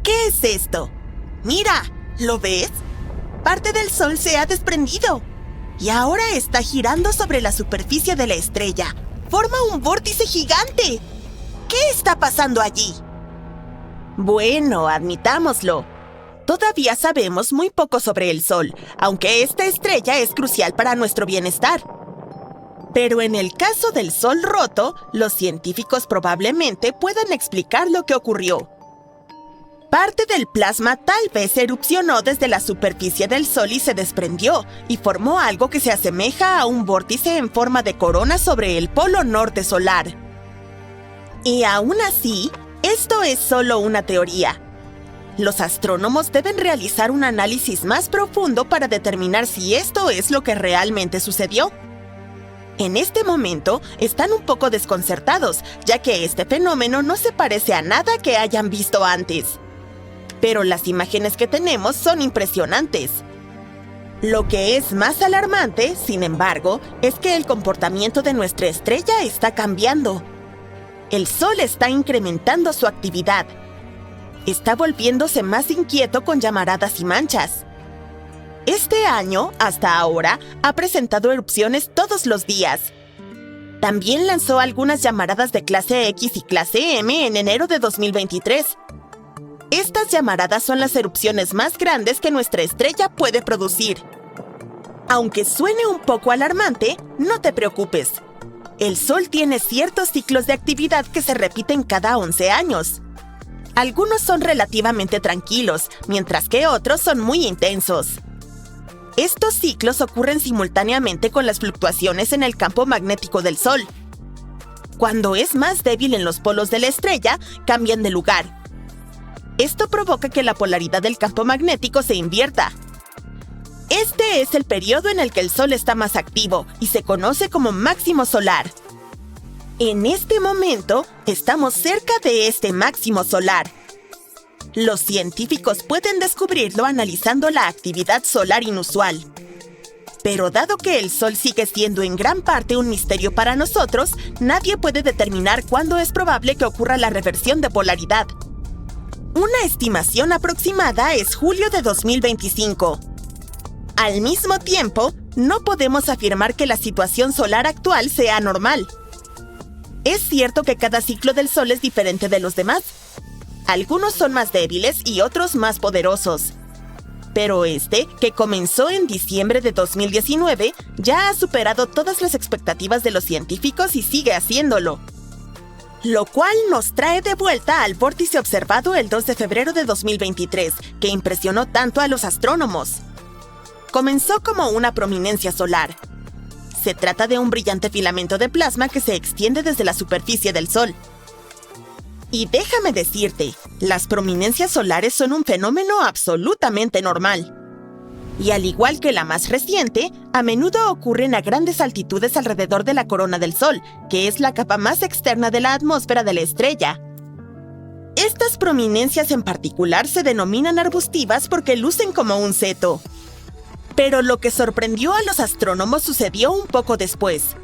¿Qué es esto? ¡Mira! ¿Lo ves? Parte del Sol se ha desprendido y ahora está girando sobre la superficie de la estrella. ¡Forma un vórtice gigante! ¿Qué está pasando allí? Bueno, admitámoslo. Todavía sabemos muy poco sobre el Sol, aunque esta estrella es crucial para nuestro bienestar. Pero en el caso del Sol roto, los científicos probablemente puedan explicar lo que ocurrió. Parte del plasma tal vez erupcionó desde la superficie del Sol y se desprendió, y formó algo que se asemeja a un vórtice en forma de corona sobre el polo norte solar. Y aún así, esto es solo una teoría. Los astrónomos deben realizar un análisis más profundo para determinar si esto es lo que realmente sucedió. En este momento, están un poco desconcertados, ya que este fenómeno no se parece a nada que hayan visto antes. Pero las imágenes que tenemos son impresionantes. Lo que es más alarmante, sin embargo, es que el comportamiento de nuestra estrella está cambiando. El Sol está incrementando su actividad. Está volviéndose más inquieto con llamaradas y manchas. Este año, hasta ahora, ha presentado erupciones todos los días. También lanzó algunas llamaradas de clase X y clase M en enero de 2023. Estas llamaradas son las erupciones más grandes que nuestra estrella puede producir. Aunque suene un poco alarmante, no te preocupes. El Sol tiene ciertos ciclos de actividad que se repiten cada 11 años. Algunos son relativamente tranquilos, mientras que otros son muy intensos. Estos ciclos ocurren simultáneamente con las fluctuaciones en el campo magnético del Sol. Cuando es más débil en los polos de la estrella, cambian de lugar. Esto provoca que la polaridad del campo magnético se invierta. Este es el periodo en el que el Sol está más activo y se conoce como máximo solar. En este momento, estamos cerca de este máximo solar. Los científicos pueden descubrirlo analizando la actividad solar inusual. Pero dado que el Sol sigue siendo en gran parte un misterio para nosotros, nadie puede determinar cuándo es probable que ocurra la reversión de polaridad. Una estimación aproximada es julio de 2025. Al mismo tiempo, no podemos afirmar que la situación solar actual sea normal. Es cierto que cada ciclo del Sol es diferente de los demás. Algunos son más débiles y otros más poderosos. Pero este, que comenzó en diciembre de 2019, ya ha superado todas las expectativas de los científicos y sigue haciéndolo. Lo cual nos trae de vuelta al vórtice observado el 2 de febrero de 2023, que impresionó tanto a los astrónomos. Comenzó como una prominencia solar. Se trata de un brillante filamento de plasma que se extiende desde la superficie del Sol. Y déjame decirte, las prominencias solares son un fenómeno absolutamente normal. Y al igual que la más reciente, a menudo ocurren a grandes altitudes alrededor de la corona del Sol, que es la capa más externa de la atmósfera de la estrella. Estas prominencias en particular se denominan arbustivas porque lucen como un seto. Pero lo que sorprendió a los astrónomos sucedió un poco después.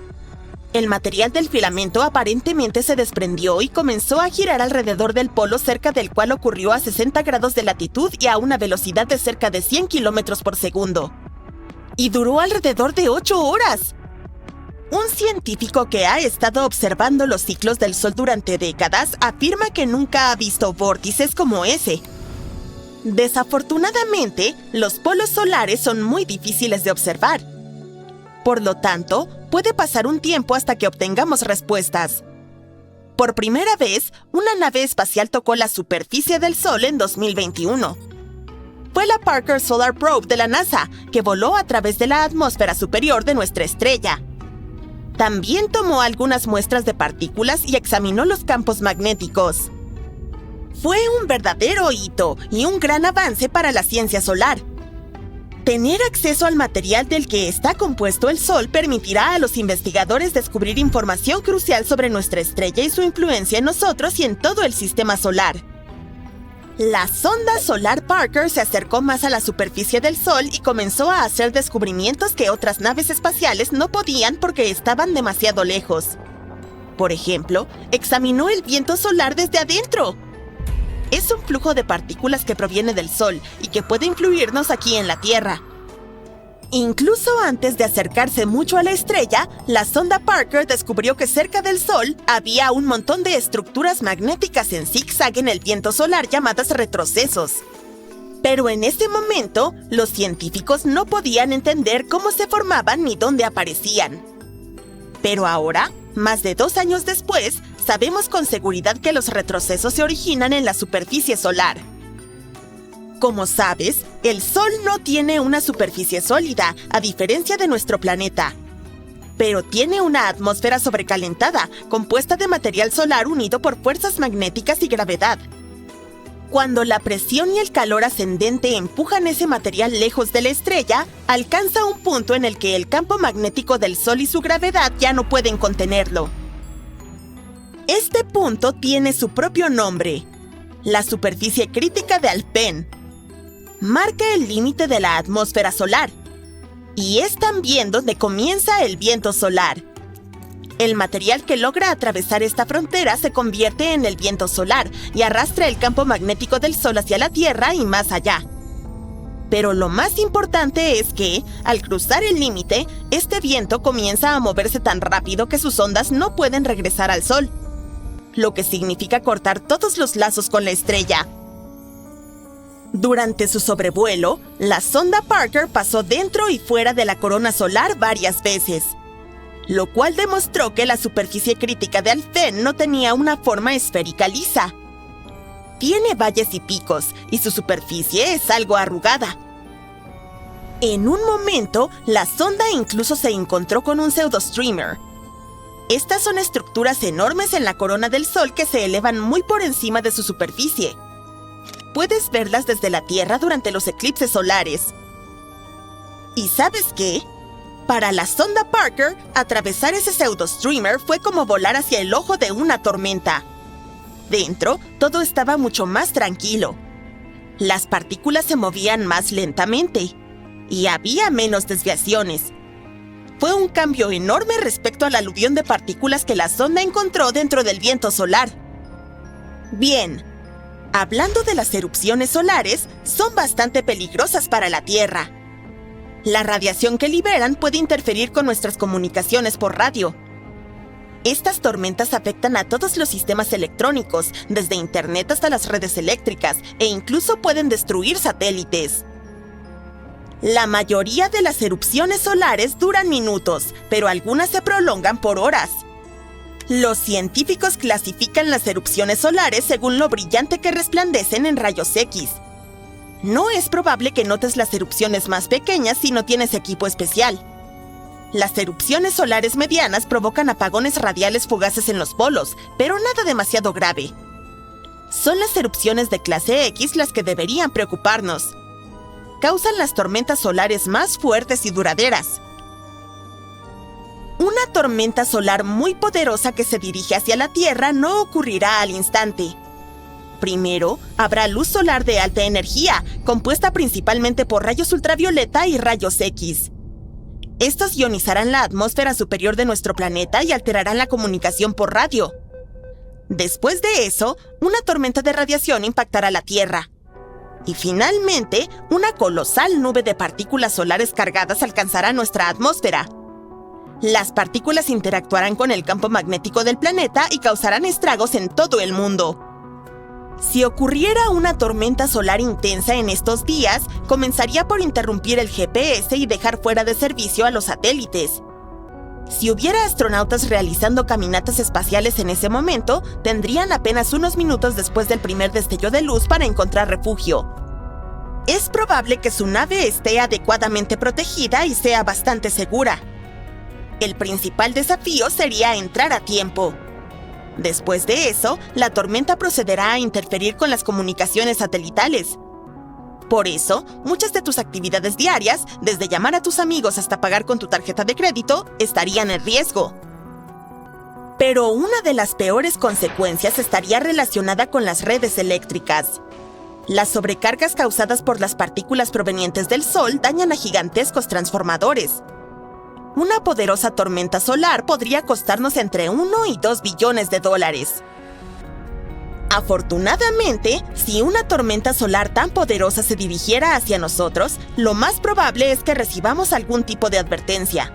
El material del filamento aparentemente se desprendió y comenzó a girar alrededor del polo cerca del cual ocurrió a 60 grados de latitud y a una velocidad de cerca de 100 kilómetros por segundo. Y duró alrededor de 8 horas. Un científico que ha estado observando los ciclos del Sol durante décadas afirma que nunca ha visto vórtices como ese. Desafortunadamente, los polos solares son muy difíciles de observar. Por lo tanto, puede pasar un tiempo hasta que obtengamos respuestas. Por primera vez, una nave espacial tocó la superficie del Sol en 2021. Fue la Parker Solar Probe de la NASA, que voló a través de la atmósfera superior de nuestra estrella. También tomó algunas muestras de partículas y examinó los campos magnéticos. Fue un verdadero hito y un gran avance para la ciencia solar. Tener acceso al material del que está compuesto el Sol permitirá a los investigadores descubrir información crucial sobre nuestra estrella y su influencia en nosotros y en todo el sistema solar. La sonda solar Parker se acercó más a la superficie del Sol y comenzó a hacer descubrimientos que otras naves espaciales no podían porque estaban demasiado lejos. Por ejemplo, examinó el viento solar desde adentro. es un flujo de partículas que proviene del Sol y que puede influirnos aquí en la Tierra. Incluso antes de acercarse mucho a la estrella, la sonda Parker descubrió que cerca del Sol había un montón de estructuras magnéticas en zigzag en el viento solar llamadas retrocesos. Pero en ese momento, los científicos no podían entender cómo se formaban ni dónde aparecían. Pero ahora, más de 2 años después, sabemos con seguridad que los retrocesos se originan en la superficie solar. Como sabes, el Sol no tiene una superficie sólida, a diferencia de nuestro planeta. Pero tiene una atmósfera sobrecalentada, compuesta de material solar unido por fuerzas magnéticas y gravedad. Cuando la presión y el calor ascendente empujan ese material lejos de la estrella, alcanza un punto en el que el campo magnético del Sol y su gravedad ya no pueden contenerlo. Este punto tiene su propio nombre, la superficie crítica de Alfvén. Marca el límite de la atmósfera solar, y es también donde comienza el viento solar. El material que logra atravesar esta frontera se convierte en el viento solar y arrastra el campo magnético del Sol hacia la Tierra y más allá. Pero lo más importante es que, al cruzar el límite, este viento comienza a moverse tan rápido que sus ondas no pueden regresar al Sol, lo que significa cortar todos los lazos con la estrella. Durante su sobrevuelo, la sonda Parker pasó dentro y fuera de la corona solar varias veces, lo cual demostró que la superficie crítica de Alfvén no tenía una forma esférica lisa. Tiene valles y picos, y su superficie es algo arrugada. En un momento, la sonda incluso se encontró con un pseudostreamer. Estas son estructuras enormes en la corona del Sol que se elevan muy por encima de su superficie. Puedes verlas desde la Tierra durante los eclipses solares. ¿Y sabes qué? Para la sonda Parker, atravesar ese pseudostreamer fue como volar hacia el ojo de una tormenta. Dentro, todo estaba mucho más tranquilo. Las partículas se movían más lentamente y había menos desviaciones. Fue un cambio enorme respecto al aluvión de partículas que la sonda encontró dentro del viento solar. Bien, hablando de las erupciones solares, son bastante peligrosas para la Tierra. La radiación que liberan puede interferir con nuestras comunicaciones por radio. Estas tormentas afectan a todos los sistemas electrónicos, desde Internet hasta las redes eléctricas, e incluso pueden destruir satélites. La mayoría de las erupciones solares duran minutos, pero algunas se prolongan por horas. Los científicos clasifican las erupciones solares según lo brillante que resplandecen en rayos X. No es probable que notes las erupciones más pequeñas si no tienes equipo especial. Las erupciones solares medianas provocan apagones radiales fugaces en los polos, pero nada demasiado grave. Son las erupciones de clase X las que deberían preocuparnos. Causan las tormentas solares más fuertes y duraderas. Una tormenta solar muy poderosa que se dirige hacia la Tierra no ocurrirá al instante. Primero, habrá luz solar de alta energía, compuesta principalmente por rayos ultravioleta y rayos X. Estos ionizarán la atmósfera superior de nuestro planeta y alterarán la comunicación por radio. Después de eso, una tormenta de radiación impactará la Tierra. Y finalmente, una colosal nube de partículas solares cargadas alcanzará nuestra atmósfera. Las partículas interactuarán con el campo magnético del planeta y causarán estragos en todo el mundo. Si ocurriera una tormenta solar intensa en estos días, comenzaría por interrumpir el GPS y dejar fuera de servicio a los satélites. Si hubiera astronautas realizando caminatas espaciales en ese momento, tendrían apenas unos minutos después del primer destello de luz para encontrar refugio. Es probable que su nave esté adecuadamente protegida y sea bastante segura. El principal desafío sería entrar a tiempo. Después de eso, la tormenta procederá a interferir con las comunicaciones satelitales. Por eso, muchas de tus actividades diarias, desde llamar a tus amigos hasta pagar con tu tarjeta de crédito, estarían en riesgo. Pero una de las peores consecuencias estaría relacionada con las redes eléctricas. Las sobrecargas causadas por las partículas provenientes del Sol dañan a gigantescos transformadores. Una poderosa tormenta solar podría costarnos entre 1 y 2 billones de dólares. Afortunadamente, si una tormenta solar tan poderosa se dirigiera hacia nosotros, lo más probable es que recibamos algún tipo de advertencia.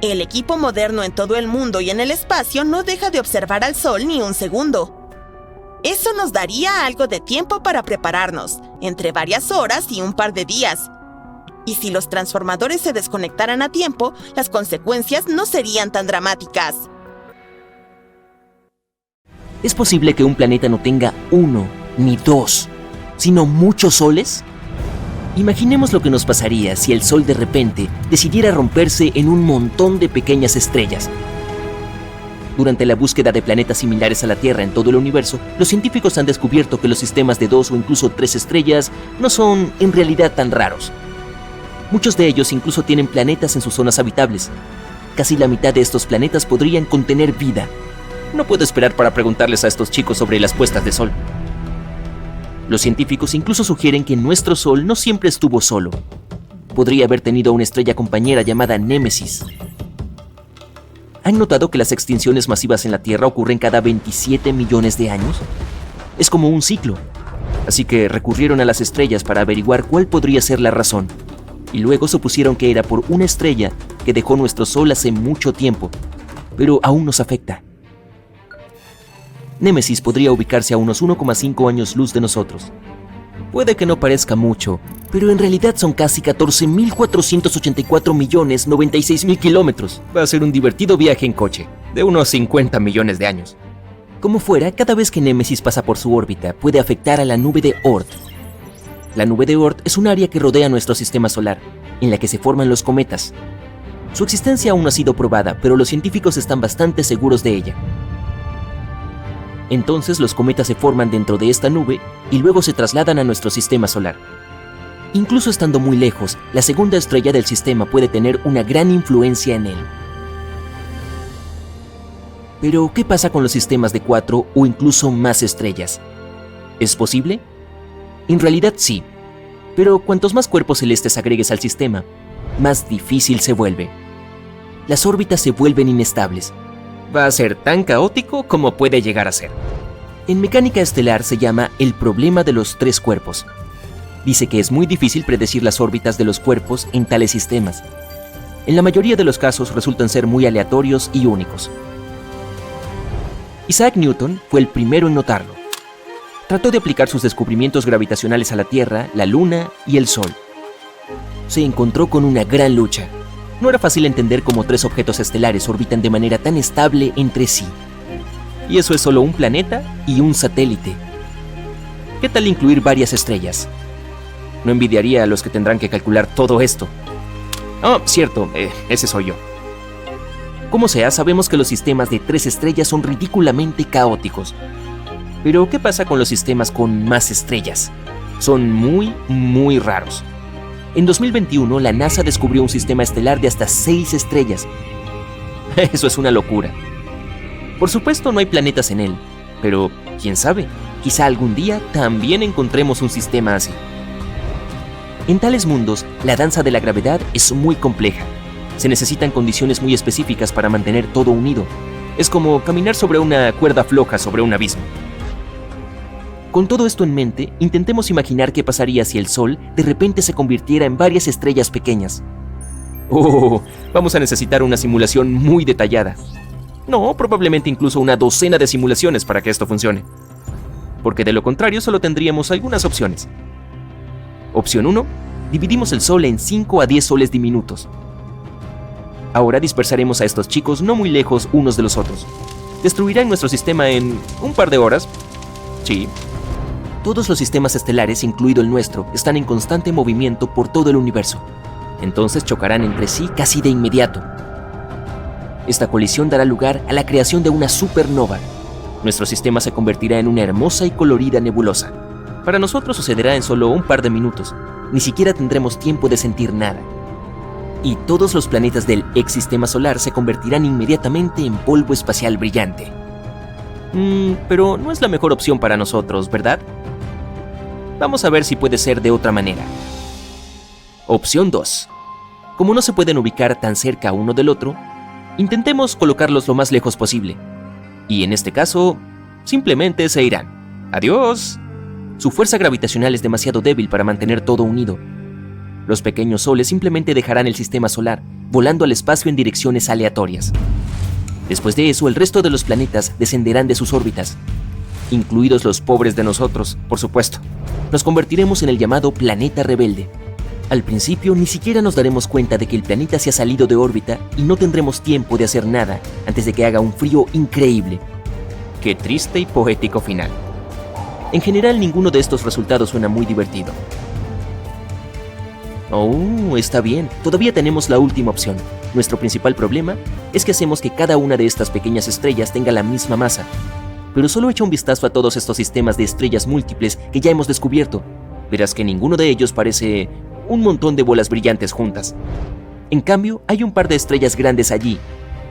El equipo moderno en todo el mundo y en el espacio no deja de observar al Sol ni un segundo. Eso nos daría algo de tiempo para prepararnos, entre varias horas y un par de días. Y si los transformadores se desconectaran a tiempo, las consecuencias no serían tan dramáticas. ¿Es posible que un planeta no tenga uno, ni dos, sino muchos soles? Imaginemos lo que nos pasaría si el Sol de repente decidiera romperse en un montón de pequeñas estrellas. Durante la búsqueda de planetas similares a la Tierra en todo el universo, los científicos han descubierto que los sistemas de 2 o incluso 3 estrellas no son en realidad tan raros. Muchos de ellos incluso tienen planetas en sus zonas habitables. Casi la mitad de estos planetas podrían contener vida. No puedo esperar para preguntarles a estos chicos sobre las puestas de sol. Los científicos incluso sugieren que nuestro Sol no siempre estuvo solo. Podría haber tenido una estrella compañera llamada Némesis. ¿Han notado que las extinciones masivas en la Tierra ocurren cada 27 millones de años? Es como un ciclo. Así que recurrieron a las estrellas para averiguar cuál podría ser la razón. Y luego supusieron que era por una estrella que dejó nuestro Sol hace mucho tiempo, pero aún nos afecta. Némesis podría ubicarse a unos 1,5 años luz de nosotros. Puede que no parezca mucho, pero en realidad son casi 14.484.096.000 kilómetros. Va a ser un divertido viaje en coche, de unos 50 millones de años. Como fuera, cada vez que Némesis pasa por su órbita, puede afectar a la nube de Oort. La nube de Oort es un área que rodea nuestro sistema solar, en la que se forman los cometas. Su existencia aún no ha sido probada, pero los científicos están bastante seguros de ella. Entonces los cometas se forman dentro de esta nube y luego se trasladan a nuestro sistema solar. Incluso estando muy lejos, la segunda estrella del sistema puede tener una gran influencia en él. Pero, ¿qué pasa con los sistemas de 4 o incluso más estrellas? ¿Es posible? En realidad sí, pero cuantos más cuerpos celestes agregues al sistema, más difícil se vuelve. Las órbitas se vuelven inestables. Va a ser tan caótico como puede llegar a ser. En mecánica estelar se llama el problema de los 3 cuerpos. Dice que es muy difícil predecir las órbitas de los cuerpos en tales sistemas. En la mayoría de los casos resultan ser muy aleatorios y únicos. Isaac Newton fue el primero en notarlo. Trató de aplicar sus descubrimientos gravitacionales a la Tierra, la Luna y el Sol. Se encontró con una gran lucha. No era fácil entender cómo 3 objetos estelares orbitan de manera tan estable entre sí. Y eso es solo un planeta y un satélite. ¿Qué tal incluir varias estrellas? No envidiaría a los que tendrán que calcular todo esto. Oh, cierto, ese soy yo. Como sea, sabemos que los sistemas de 3 estrellas son ridículamente caóticos. Pero, ¿qué pasa con los sistemas con más estrellas? Son muy raros. En 2021, la NASA descubrió un sistema estelar de hasta 6 estrellas. Eso es una locura. Por supuesto, no hay planetas en él, pero quién sabe, quizá algún día también encontremos un sistema así. En tales mundos, la danza de la gravedad es muy compleja. Se necesitan condiciones muy específicas para mantener todo unido. Es como caminar sobre una cuerda floja sobre un abismo. Con todo esto en mente, intentemos imaginar qué pasaría si el Sol de repente se convirtiera en varias estrellas pequeñas. Vamos a necesitar una simulación muy detallada. No, probablemente incluso una docena de simulaciones para que esto funcione. Porque de lo contrario solo tendríamos algunas opciones. Opción 1. Dividimos el Sol en 5 a 10 soles diminutos. Ahora dispersaremos a estos chicos no muy lejos unos de los otros. Destruirán nuestro sistema en un par de horas. Sí. Todos los sistemas estelares, incluido el nuestro, están en constante movimiento por todo el universo. Entonces chocarán entre sí casi de inmediato. Esta colisión dará lugar a la creación de una supernova. Nuestro sistema se convertirá en una hermosa y colorida nebulosa. Para nosotros sucederá en solo un par de minutos. Ni siquiera tendremos tiempo de sentir nada. Y todos los planetas del ex-sistema solar se convertirán inmediatamente en polvo espacial brillante. Pero no es la mejor opción para nosotros, ¿verdad? Vamos a ver si puede ser de otra manera. Opción 2. Como no se pueden ubicar tan cerca uno del otro, intentemos colocarlos lo más lejos posible. Y en este caso, simplemente se irán. ¡Adiós! Su fuerza gravitacional es demasiado débil para mantener todo unido. Los pequeños soles simplemente dejarán el sistema solar, volando al espacio en direcciones aleatorias. Después de eso, el resto de los planetas descenderán de sus órbitas, incluidos los pobres de nosotros, por supuesto. Nos convertiremos en el llamado planeta rebelde. Al principio, ni siquiera nos daremos cuenta de que el planeta se ha salido de órbita y no tendremos tiempo de hacer nada antes de que haga un frío increíble. Qué triste y poético final. En general, ninguno de estos resultados suena muy divertido. Oh, está bien. Todavía tenemos la última opción. Nuestro principal problema es que hacemos que cada una de estas pequeñas estrellas tenga la misma masa. Pero solo echa un vistazo a todos estos sistemas de estrellas múltiples que ya hemos descubierto. Verás que ninguno de ellos parece un montón de bolas brillantes juntas. En cambio, hay un par de estrellas grandes allí,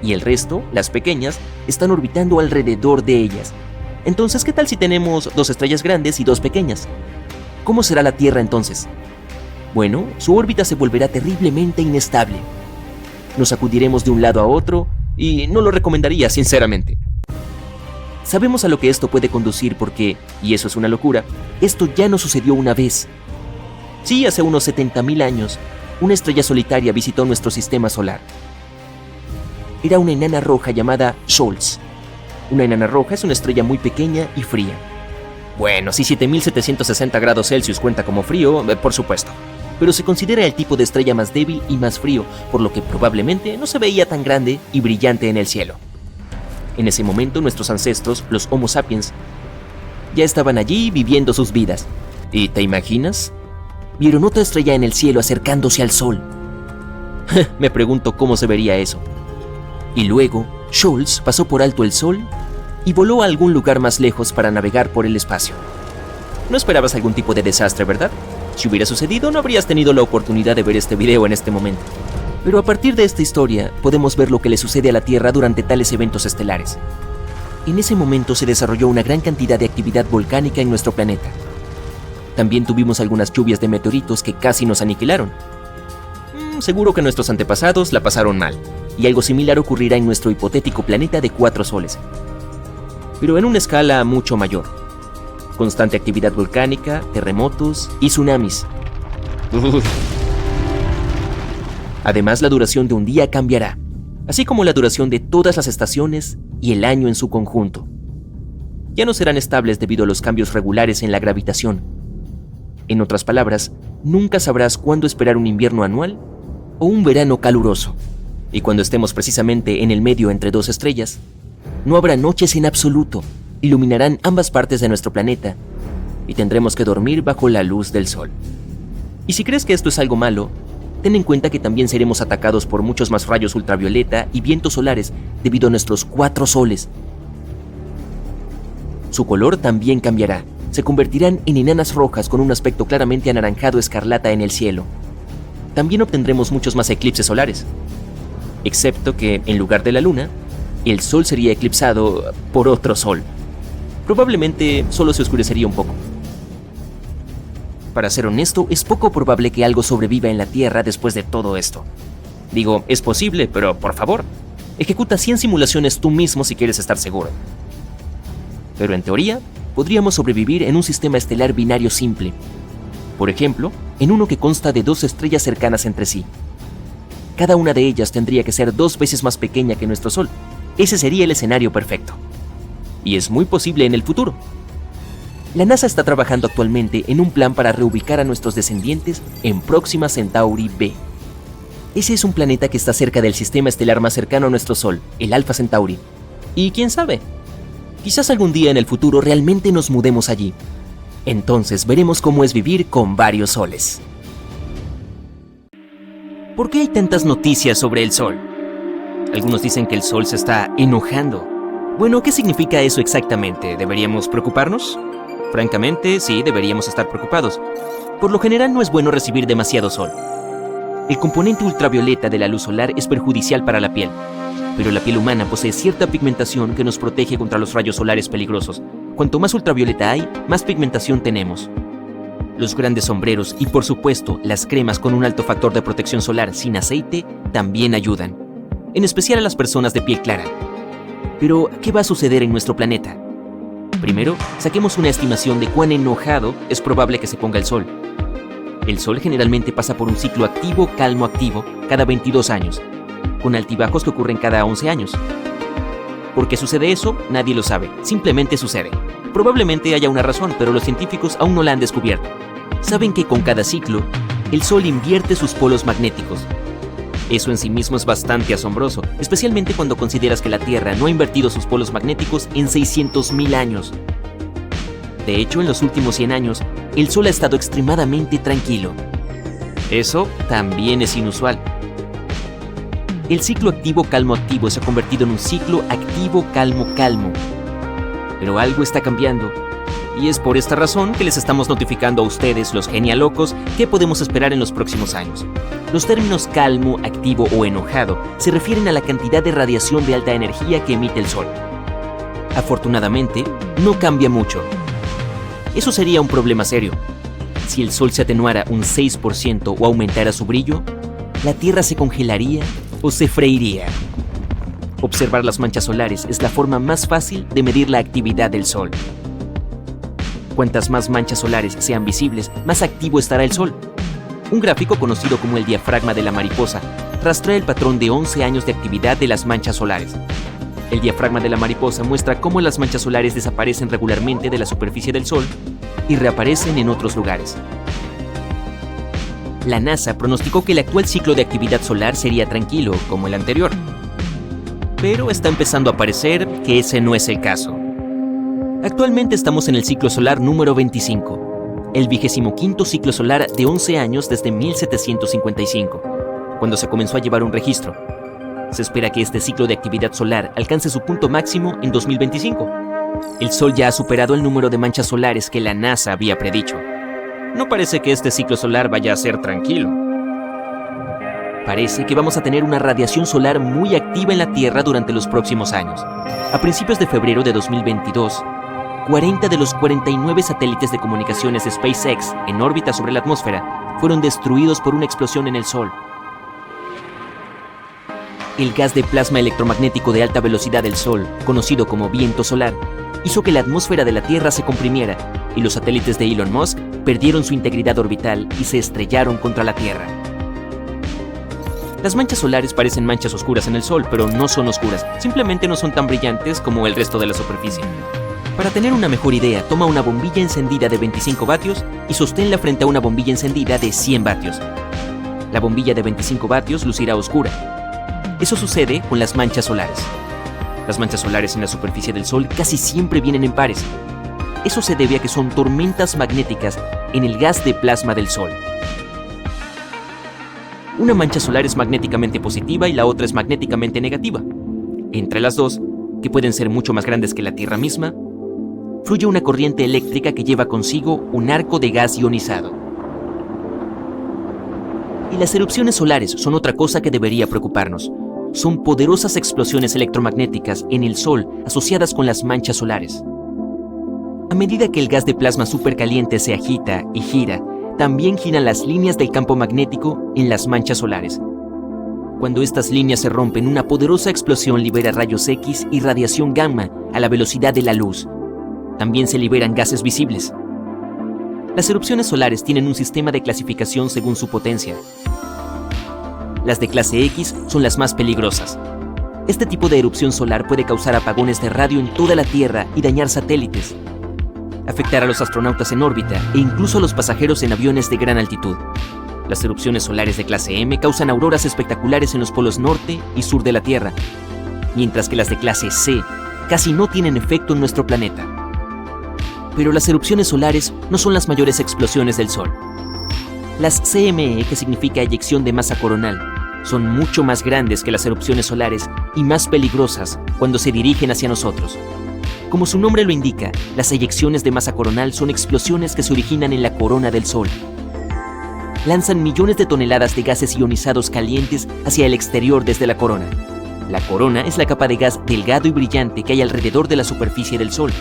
y el resto, las pequeñas, están orbitando alrededor de ellas. Entonces, ¿qué tal si tenemos 2 estrellas grandes y 2 pequeñas? ¿Cómo será la Tierra entonces? Bueno, su órbita se volverá terriblemente inestable. Nos sacudiremos de un lado a otro, y no lo recomendaría, sinceramente. Sabemos a lo que esto puede conducir porque, y eso es una locura, esto ya no sucedió una vez. Sí, hace unos 70.000 años, una estrella solitaria visitó nuestro sistema solar. Era una enana roja llamada Scholz. Una enana roja es una estrella muy pequeña y fría. Bueno, si 7.760 grados Celsius cuenta como frío, por supuesto. Pero se considera el tipo de estrella más débil y más frío, por lo que probablemente no se veía tan grande y brillante en el cielo. En ese momento, nuestros ancestros, los Homo sapiens, ya estaban allí viviendo sus vidas. ¿Y te imaginas? Vieron otra estrella en el cielo acercándose al Sol. Me pregunto cómo se vería eso. Y luego, Scholz pasó por alto el Sol y voló a algún lugar más lejos para navegar por el espacio. No esperabas algún tipo de desastre, ¿verdad? Si hubiera sucedido, no habrías tenido la oportunidad de ver este video en este momento. Pero a partir de esta historia, podemos ver lo que le sucede a la Tierra durante tales eventos estelares. En ese momento se desarrolló una gran cantidad de actividad volcánica en nuestro planeta. También tuvimos algunas lluvias de meteoritos que casi nos aniquilaron. Seguro que nuestros antepasados la pasaron mal, y algo similar ocurrirá en nuestro hipotético planeta de 4 soles. Pero en una escala mucho mayor. Constante actividad volcánica, terremotos y tsunamis. Además, la duración de un día cambiará, así como la duración de todas las estaciones y el año en su conjunto. Ya no serán estables debido a los cambios regulares en la gravitación. En otras palabras, nunca sabrás cuándo esperar un invierno anual o un verano caluroso. Y cuando estemos precisamente en el medio entre 2 estrellas, no habrá noches en absoluto, iluminarán ambas partes de nuestro planeta y tendremos que dormir bajo la luz del sol. Y si crees que esto es algo malo, ten en cuenta que también seremos atacados por muchos más rayos ultravioleta y vientos solares debido a nuestros 4 soles. Su color también cambiará. Se convertirán en enanas rojas con un aspecto claramente anaranjado escarlata en el cielo. También obtendremos muchos más eclipses solares. Excepto que, en lugar de la luna, el sol sería eclipsado por otro sol. Probablemente solo se oscurecería un poco. Para ser honesto, es poco probable que algo sobreviva en la Tierra después de todo esto. Digo, es posible, pero por favor, ejecuta 100 simulaciones tú mismo si quieres estar seguro. Pero en teoría, podríamos sobrevivir en un sistema estelar binario simple. Por ejemplo, en uno que consta de 2 estrellas cercanas entre sí. Cada una de ellas tendría que ser 2 veces más pequeña que nuestro Sol. Ese sería el escenario perfecto. Y es muy posible en el futuro. La NASA está trabajando actualmente en un plan para reubicar a nuestros descendientes en Próxima Centauri b. Ese es un planeta que está cerca del sistema estelar más cercano a nuestro Sol, el Alpha Centauri. Y quién sabe, quizás algún día en el futuro realmente nos mudemos allí. Entonces veremos cómo es vivir con varios soles. ¿Por qué hay tantas noticias sobre el Sol? Algunos dicen que el Sol se está enojando. Bueno, ¿qué significa eso exactamente? ¿Deberíamos preocuparnos? Francamente, sí, deberíamos estar preocupados. Por lo general no es bueno recibir demasiado sol. El componente ultravioleta de la luz solar es perjudicial para la piel, pero la piel humana posee cierta pigmentación que nos protege contra los rayos solares peligrosos. Cuanto más ultravioleta hay, más pigmentación tenemos. Los grandes sombreros y, por supuesto, las cremas con un alto factor de protección solar sin aceite también ayudan, en especial a las personas de piel clara. Pero, ¿qué va a suceder en nuestro planeta? Primero, saquemos una estimación de cuán enojado es probable que se ponga el Sol. El Sol generalmente pasa por un ciclo activo-calmo-activo cada 22 años, con altibajos que ocurren cada 11 años. ¿Por qué sucede eso? Nadie lo sabe, simplemente sucede. Probablemente haya una razón, pero los científicos aún no la han descubierto. Saben que con cada ciclo, el Sol invierte sus polos magnéticos. Eso en sí mismo es bastante asombroso, especialmente cuando consideras que la Tierra no ha invertido sus polos magnéticos en 600.000 años. De hecho, en los últimos 100 años, el Sol ha estado extremadamente tranquilo. Eso también es inusual. El ciclo activo-calmo-activo se ha convertido en un ciclo activo-calmo-calmo. Pero algo está cambiando. Y es por esta razón que les estamos notificando a ustedes, los genialocos, qué podemos esperar en los próximos años. Los términos calmo, activo o enojado se refieren a la cantidad de radiación de alta energía que emite el Sol. Afortunadamente, no cambia mucho. Eso sería un problema serio. Si el Sol se atenuara un 6% o aumentara su brillo, la Tierra se congelaría o se freiría. Observar las manchas solares es la forma más fácil de medir la actividad del Sol. Cuantas más manchas solares sean visibles, más activo estará el Sol. Un gráfico conocido como el diafragma de la mariposa rastrea el patrón de 11 años de actividad de las manchas solares. El diafragma de la mariposa muestra cómo las manchas solares desaparecen regularmente de la superficie del Sol y reaparecen en otros lugares. La NASA pronosticó que el actual ciclo de actividad solar sería tranquilo, como el anterior. Pero está empezando a parecer que ese no es el caso. Actualmente estamos en el ciclo solar número 25, el 25º ciclo solar de 11 años desde 1755, cuando se comenzó a llevar un registro. Se espera que este ciclo de actividad solar alcance su punto máximo en 2025. El Sol ya ha superado el número de manchas solares que la NASA había predicho. No parece que este ciclo solar vaya a ser tranquilo. Parece que vamos a tener una radiación solar muy activa en la Tierra durante los próximos años. A principios de febrero de 2022, 40 de los 49 satélites de comunicaciones de SpaceX en órbita sobre la atmósfera fueron destruidos por una explosión en el Sol. El gas de plasma electromagnético de alta velocidad del Sol, conocido como viento solar, hizo que la atmósfera de la Tierra se comprimiera y los satélites de Elon Musk perdieron su integridad orbital y se estrellaron contra la Tierra. Las manchas solares parecen manchas oscuras en el Sol, pero no son oscuras, simplemente no son tan brillantes como el resto de la superficie. Para tener una mejor idea, toma una bombilla encendida de 25 vatios y sosténla frente a una bombilla encendida de 100 vatios. La bombilla de 25 vatios lucirá oscura. Eso sucede con las manchas solares. Las manchas solares en la superficie del Sol casi siempre vienen en pares. Eso se debe a que son tormentas magnéticas en el gas de plasma del Sol. Una mancha solar es magnéticamente positiva y la otra es magnéticamente negativa. Entre las dos, que pueden ser mucho más grandes que la Tierra misma, fluye una corriente eléctrica que lleva consigo un arco de gas ionizado. Y las erupciones solares son otra cosa que debería preocuparnos. Son poderosas explosiones electromagnéticas en el Sol asociadas con las manchas solares. A medida que el gas de plasma supercaliente se agita y gira, también giran las líneas del campo magnético en las manchas solares. Cuando estas líneas se rompen, una poderosa explosión libera rayos X y radiación gamma a la velocidad de la luz. También se liberan gases visibles. Las erupciones solares tienen un sistema de clasificación según su potencia. Las de clase X son las más peligrosas. Este tipo de erupción solar puede causar apagones de radio en toda la Tierra y dañar satélites, afectar a los astronautas en órbita e incluso a los pasajeros en aviones de gran altitud. Las erupciones solares de clase M causan auroras espectaculares en los polos norte y sur de la Tierra, mientras que las de clase C casi no tienen efecto en nuestro planeta. Pero las erupciones solares no son las mayores explosiones del Sol. Las CME, que significa eyección de masa coronal, son mucho más grandes que las erupciones solares y más peligrosas cuando se dirigen hacia nosotros. Como su nombre lo indica, las eyecciones de masa coronal son explosiones que se originan en la corona del Sol. Lanzan millones de toneladas de gases ionizados calientes hacia el exterior desde la corona. La corona es la capa de gas delgado y brillante que hay alrededor de la superficie del Sol.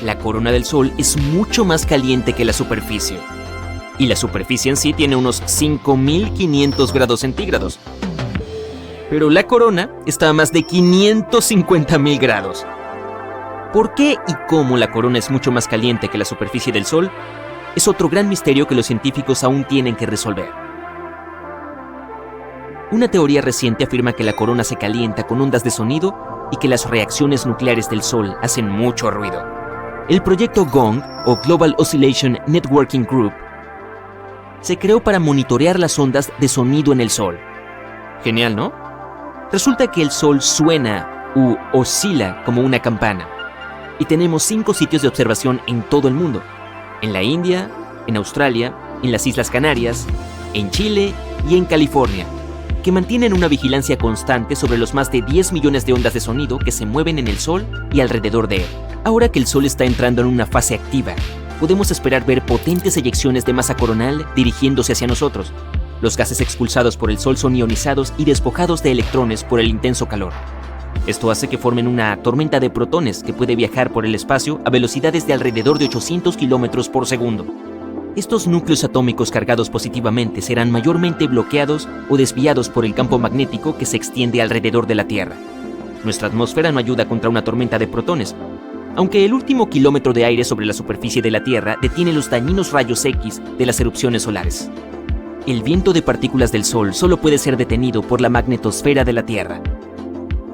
La corona del Sol es mucho más caliente que la superficie. Y la superficie en sí tiene unos 5.500 grados centígrados. Pero la corona está a más de 550.000 grados. ¿Por qué y cómo la corona es mucho más caliente que la superficie del Sol? Es otro gran misterio que los científicos aún tienen que resolver. Una teoría reciente afirma que la corona se calienta con ondas de sonido y que las reacciones nucleares del Sol hacen mucho ruido. El proyecto GONG, o Global Oscillation Networking Group, se creó para monitorear las ondas de sonido en el Sol. Genial, ¿no? Resulta que el Sol suena u oscila como una campana. Y tenemos 5 sitios de observación en todo el mundo. En la India, en Australia, en las Islas Canarias, en Chile y en California, que mantienen una vigilancia constante sobre los más de 10 millones de ondas de sonido que se mueven en el Sol y alrededor de él. Ahora que el Sol está entrando en una fase activa, podemos esperar ver potentes eyecciones de masa coronal dirigiéndose hacia nosotros. Los gases expulsados por el Sol son ionizados y despojados de electrones por el intenso calor. Esto hace que formen una tormenta de protones que puede viajar por el espacio a velocidades de alrededor de 800 kilómetros por segundo. Estos núcleos atómicos cargados positivamente serán mayormente bloqueados o desviados por el campo magnético que se extiende alrededor de la Tierra. Nuestra atmósfera no ayuda contra una tormenta de protones, aunque el último kilómetro de aire sobre la superficie de la Tierra detiene los dañinos rayos X de las erupciones solares. El viento de partículas del Sol solo puede ser detenido por la magnetosfera de la Tierra.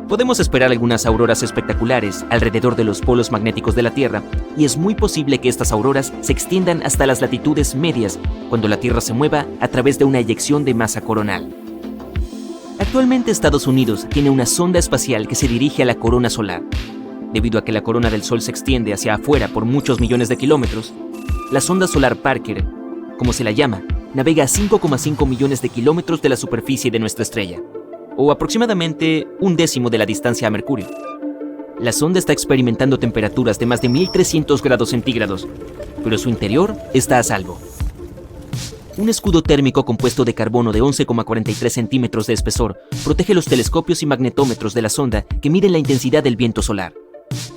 Podemos esperar algunas auroras espectaculares alrededor de los polos magnéticos de la Tierra, y es muy posible que estas auroras se extiendan hasta las latitudes medias cuando la Tierra se mueva a través de una eyección de masa coronal. Actualmente Estados Unidos tiene una sonda espacial que se dirige a la corona solar. Debido a que la corona del Sol se extiende hacia afuera por muchos millones de kilómetros, la sonda solar Parker, como se la llama, navega a 5,5 millones de kilómetros de la superficie de nuestra estrella, o aproximadamente 1/10 de la distancia a Mercurio. La sonda está experimentando temperaturas de más de 1300 grados centígrados, pero su interior está a salvo. Un escudo térmico compuesto de carbono de 11,43 centímetros de espesor protege los telescopios y magnetómetros de la sonda que miden la intensidad del viento solar.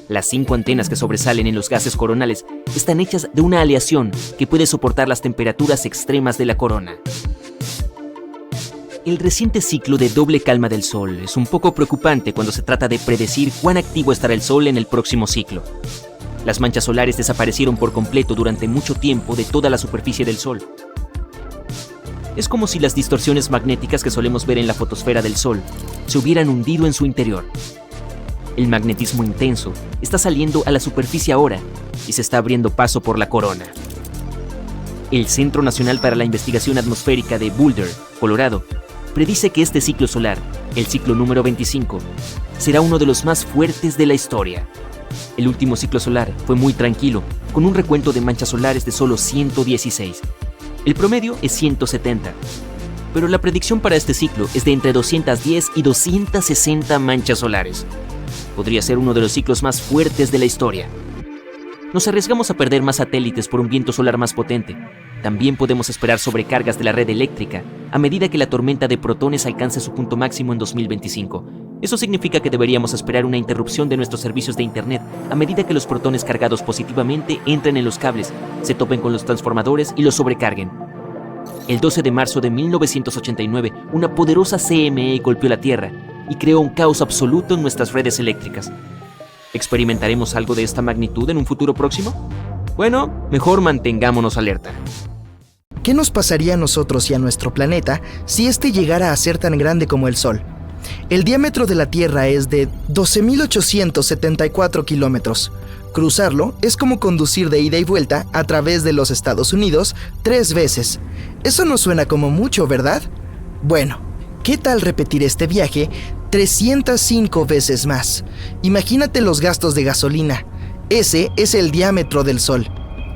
Las 5 antenas que sobresalen en los gases coronales están hechas de una aleación que puede soportar las temperaturas extremas de la corona. El reciente ciclo de doble calma del Sol es un poco preocupante cuando se trata de predecir cuán activo estará el Sol en el próximo ciclo. Las manchas solares desaparecieron por completo durante mucho tiempo de toda la superficie del Sol. Es como si las distorsiones magnéticas que solemos ver en la fotosfera del Sol se hubieran hundido en su interior. El magnetismo intenso está saliendo a la superficie ahora y se está abriendo paso por la corona. El Centro Nacional para la Investigación Atmosférica de Boulder, Colorado, predice que este ciclo solar, el ciclo número 25, será uno de los más fuertes de la historia. El último ciclo solar fue muy tranquilo, con un recuento de manchas solares de solo 116. El promedio es 170. Pero la predicción para este ciclo es de entre 210 y 260 manchas solares. Podría ser uno de los ciclos más fuertes de la historia. Nos arriesgamos a perder más satélites por un viento solar más potente. También podemos esperar sobrecargas de la red eléctrica a medida que la tormenta de protones alcance su punto máximo en 2025. Eso significa que deberíamos esperar una interrupción de nuestros servicios de Internet a medida que los protones cargados positivamente entren en los cables, se topen con los transformadores y los sobrecarguen. El 12 de marzo de 1989, una poderosa CME golpeó la Tierra y creó un caos absoluto en nuestras redes eléctricas. ¿Experimentaremos algo de esta magnitud en un futuro próximo? Bueno, mejor mantengámonos alerta. ¿Qué nos pasaría a nosotros y a nuestro planeta si este llegara a ser tan grande como el Sol? El diámetro de la Tierra es de 12.874 kilómetros. Cruzarlo es como conducir de ida y vuelta a través de los Estados Unidos 3 veces. Eso no suena como mucho, ¿verdad? Bueno, ¿qué tal repetir este viaje 305 veces más? Imagínate los gastos de gasolina. Ese es el diámetro del Sol.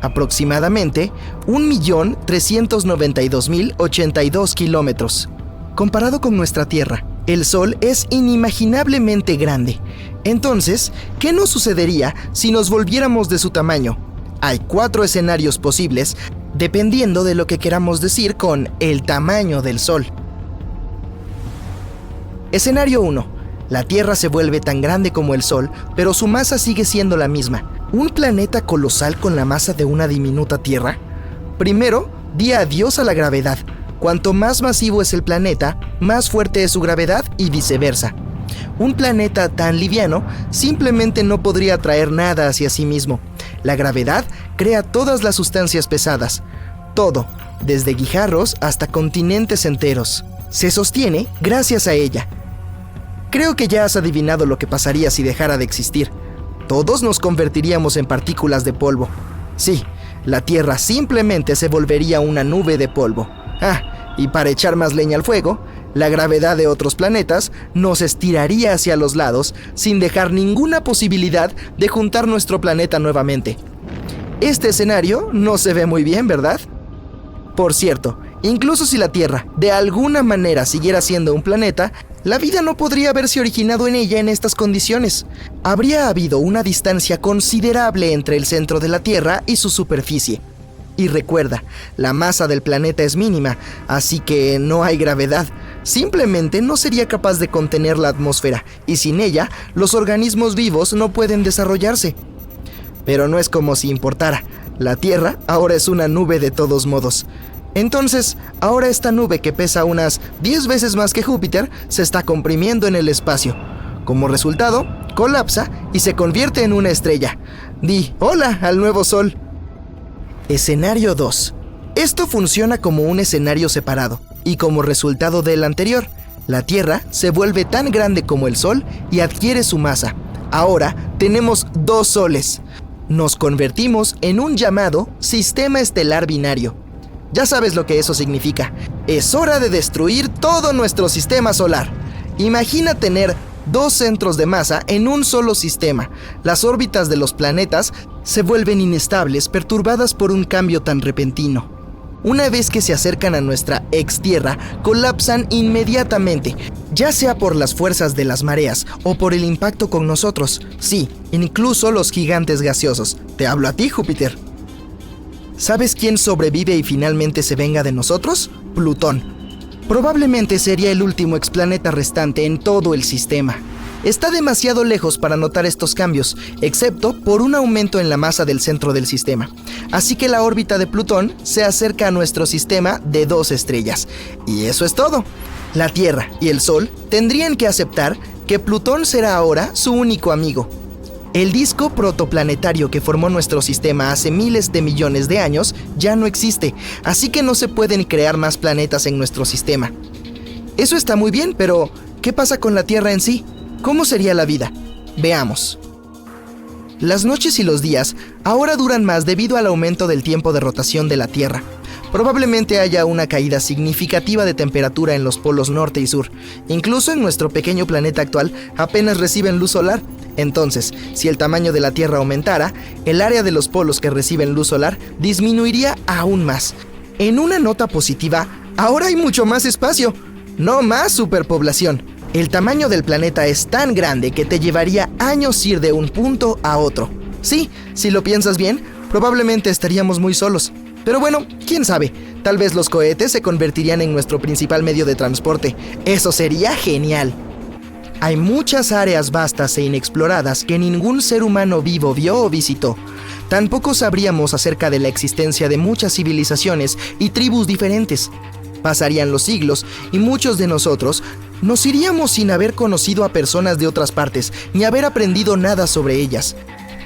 Aproximadamente 1.392.082 kilómetros. Comparado con nuestra Tierra, el Sol es inimaginablemente grande. Entonces, ¿qué nos sucedería si nos volviéramos de su tamaño? Hay 4 escenarios posibles, dependiendo de lo que queramos decir con el tamaño del Sol. Escenario 1. La Tierra se vuelve tan grande como el Sol, pero su masa sigue siendo la misma. ¿Un planeta colosal con la masa de una diminuta Tierra? Primero, di adiós a la gravedad. Cuanto más masivo es el planeta, más fuerte es su gravedad y viceversa. Un planeta tan liviano simplemente no podría atraer nada hacia sí mismo. La gravedad crea todas las sustancias pesadas. Todo, desde guijarros hasta continentes enteros, se sostiene gracias a ella. Creo que ya has adivinado lo que pasaría si dejara de existir. Todos nos convertiríamos en partículas de polvo. Sí, la Tierra simplemente se volvería una nube de polvo. Y para echar más leña al fuego, la gravedad de otros planetas nos estiraría hacia los lados sin dejar ninguna posibilidad de juntar nuestro planeta nuevamente. Este escenario no se ve muy bien, ¿verdad? Por cierto, incluso si la Tierra de alguna manera siguiera siendo un planeta, la vida no podría haberse originado en ella en estas condiciones. Habría habido una distancia considerable entre el centro de la Tierra y su superficie. Y recuerda, la masa del planeta es mínima, así que no hay gravedad. Simplemente no sería capaz de contener la atmósfera, y sin ella, los organismos vivos no pueden desarrollarse. Pero no es como si importara. La Tierra ahora es una nube de todos modos. Entonces, ahora esta nube que pesa unas 10 veces más que Júpiter se está comprimiendo en el espacio. Como resultado, colapsa y se convierte en una estrella. Di hola al nuevo Sol. Escenario 2. Esto funciona como un escenario separado, y como resultado del anterior, la Tierra se vuelve tan grande como el Sol y adquiere su masa. Ahora tenemos 2 soles. Nos convertimos en un llamado sistema estelar binario. Ya sabes lo que eso significa. Es hora de destruir todo nuestro sistema solar. Imagina tener 2 centros de masa en un solo sistema. Las órbitas de los planetas se vuelven inestables, perturbadas por un cambio tan repentino. Una vez que se acercan a nuestra ex-Tierra, colapsan inmediatamente, ya sea por las fuerzas de las mareas o por el impacto con nosotros. Sí, incluso los gigantes gaseosos. Te hablo a ti, Júpiter. ¿Sabes quién sobrevive y finalmente se venga de nosotros? Plutón. Probablemente sería el último explaneta restante en todo el sistema. Está demasiado lejos para notar estos cambios, excepto por un aumento en la masa del centro del sistema. Así que la órbita de Plutón se acerca a nuestro sistema de 2 estrellas. Y eso es todo. La Tierra y el Sol tendrían que aceptar que Plutón será ahora su único amigo. El disco protoplanetario que formó nuestro sistema hace miles de millones de años ya no existe, así que no se pueden crear más planetas en nuestro sistema. Eso está muy bien, pero ¿qué pasa con la Tierra en sí? ¿Cómo sería la vida? Veamos. Las noches y los días ahora duran más debido al aumento del tiempo de rotación de la Tierra. Probablemente haya una caída significativa de temperatura en los polos norte y sur. Incluso en nuestro pequeño planeta actual apenas reciben luz solar. Entonces, si el tamaño de la Tierra aumentara, el área de los polos que reciben luz solar disminuiría aún más. En una nota positiva, ahora hay mucho más espacio, no más superpoblación. El tamaño del planeta es tan grande que te llevaría años ir de un punto a otro. Sí, si lo piensas bien, probablemente estaríamos muy solos. Pero bueno, quién sabe, tal vez los cohetes se convertirían en nuestro principal medio de transporte. Eso sería genial. Hay muchas áreas vastas e inexploradas que ningún ser humano vivo vio o visitó. Tampoco sabríamos acerca de la existencia de muchas civilizaciones y tribus diferentes. Pasarían los siglos y muchos de nosotros nos iríamos sin haber conocido a personas de otras partes ni haber aprendido nada sobre ellas.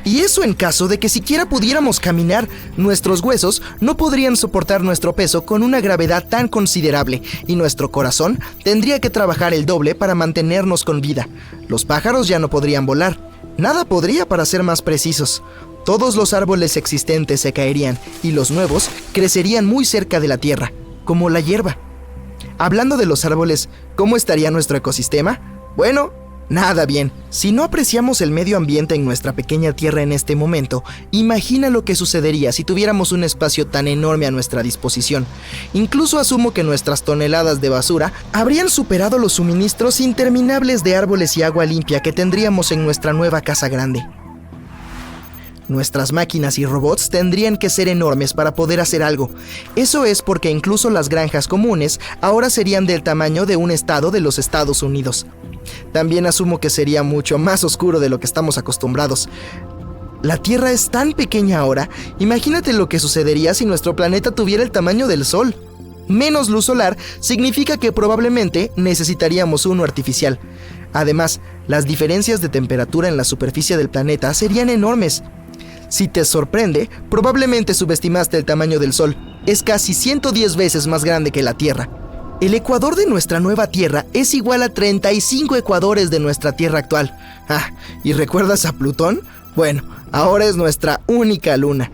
Y eso en caso de que siquiera pudiéramos caminar, nuestros huesos no podrían soportar nuestro peso con una gravedad tan considerable y nuestro corazón tendría que trabajar el doble para mantenernos con vida. Los pájaros ya no podrían volar. Nada podría, para ser más precisos. Todos los árboles existentes se caerían y los nuevos crecerían muy cerca de la tierra, como la hierba. Hablando de los árboles, ¿cómo estaría nuestro ecosistema? Bueno, nada bien. Si no apreciamos el medio ambiente en nuestra pequeña tierra en este momento, imagina lo que sucedería si tuviéramos un espacio tan enorme a nuestra disposición. Incluso asumo que nuestras toneladas de basura habrían superado los suministros interminables de árboles y agua limpia que tendríamos en nuestra nueva casa grande. Nuestras máquinas y robots tendrían que ser enormes para poder hacer algo. Eso es porque incluso las granjas comunes ahora serían del tamaño de un estado de los Estados Unidos. También asumo que sería mucho más oscuro de lo que estamos acostumbrados. La Tierra es tan pequeña ahora, imagínate lo que sucedería si nuestro planeta tuviera el tamaño del Sol. Menos luz solar significa que probablemente necesitaríamos uno artificial. Además, las diferencias de temperatura en la superficie del planeta serían enormes. Si te sorprende, probablemente subestimaste el tamaño del Sol. Es casi 110 veces más grande que la Tierra. El ecuador de nuestra nueva Tierra es igual a 35 ecuadores de nuestra Tierra actual. ¿Y recuerdas a Plutón? Bueno, ahora es nuestra única luna.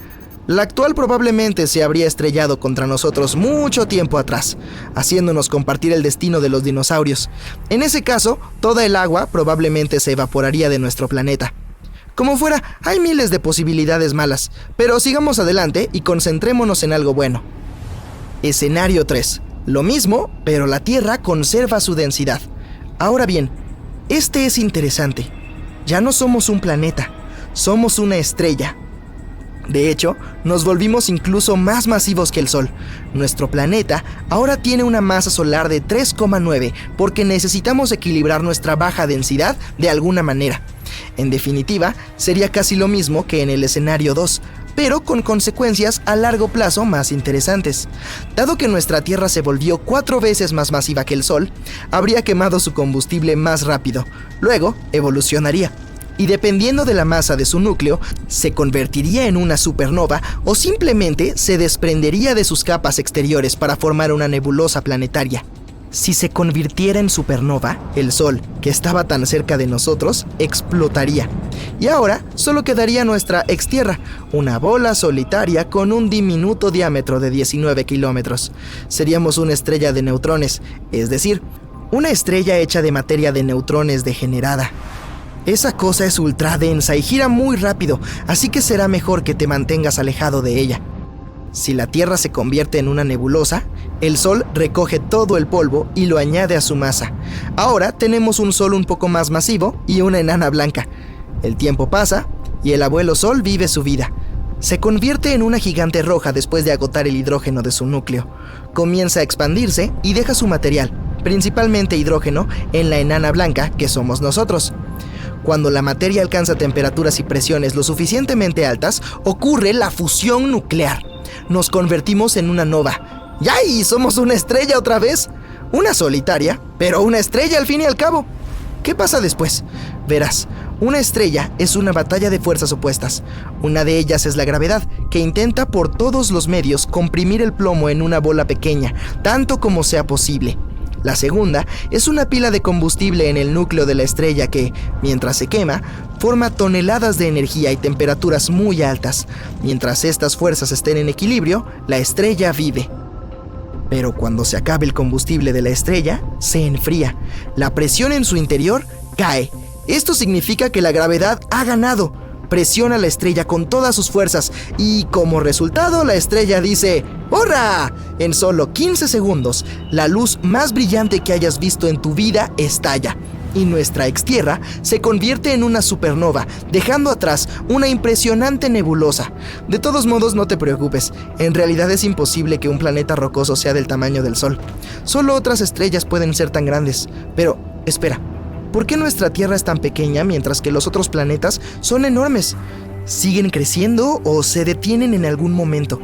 La actual probablemente se habría estrellado contra nosotros mucho tiempo atrás, haciéndonos compartir el destino de los dinosaurios. En ese caso, toda el agua probablemente se evaporaría de nuestro planeta. Como fuera, hay miles de posibilidades malas, pero sigamos adelante y concentrémonos en algo bueno. Escenario 3. Lo mismo, pero la Tierra conserva su densidad. Ahora bien, este es interesante. Ya no somos un planeta, somos una estrella. De hecho, nos volvimos incluso más masivos que el Sol. Nuestro planeta ahora tiene una masa solar de 3,9 porque necesitamos equilibrar nuestra baja densidad de alguna manera. En definitiva, sería casi lo mismo que en el escenario 2, pero con consecuencias a largo plazo más interesantes. Dado que nuestra Tierra se volvió 4 veces más masiva que el Sol, habría quemado su combustible más rápido. Luego, evolucionaría. Y dependiendo de la masa de su núcleo, se convertiría en una supernova o simplemente se desprendería de sus capas exteriores para formar una nebulosa planetaria. Si se convirtiera en supernova, el Sol, que estaba tan cerca de nosotros, explotaría. Y ahora solo quedaría nuestra extierra, una bola solitaria con un diminuto diámetro de 19 kilómetros. Seríamos una estrella de neutrones, es decir, una estrella hecha de materia de neutrones degenerada. Esa cosa es ultra densa y gira muy rápido, así que será mejor que te mantengas alejado de ella. Si la Tierra se convierte en una nebulosa, el Sol recoge todo el polvo y lo añade a su masa. Ahora tenemos un Sol un poco más masivo y una enana blanca. El tiempo pasa y el abuelo Sol vive su vida. Se convierte en una gigante roja después de agotar el hidrógeno de su núcleo. Comienza a expandirse y deja su material, principalmente hidrógeno, en la enana blanca que somos nosotros. Cuando la materia alcanza temperaturas y presiones lo suficientemente altas, ocurre la fusión nuclear. Nos convertimos en una nova. ¡Yay! ¡Somos una estrella otra vez! Una solitaria, pero una estrella al fin y al cabo. ¿Qué pasa después? Verás, una estrella es una batalla de fuerzas opuestas. Una de ellas es la gravedad, que intenta por todos los medios comprimir el plomo en una bola pequeña, tanto como sea posible. La segunda es una pila de combustible en el núcleo de la estrella que, mientras se quema, forma toneladas de energía y temperaturas muy altas. Mientras estas fuerzas estén en equilibrio, la estrella vive. Pero cuando se acabe el combustible de la estrella, se enfría. La presión en su interior cae. Esto significa que la gravedad ha ganado. Presiona la estrella con todas sus fuerzas y, como resultado, la estrella dice ¡hurra! En solo 15 segundos, la luz más brillante que hayas visto en tu vida estalla y nuestra extierra se convierte en una supernova, dejando atrás una impresionante nebulosa. De todos modos, no te preocupes, en realidad es imposible que un planeta rocoso sea del tamaño del Sol. Solo otras estrellas pueden ser tan grandes. Pero, espera, ¿por qué nuestra Tierra es tan pequeña mientras que los otros planetas son enormes? ¿Siguen creciendo o se detienen en algún momento?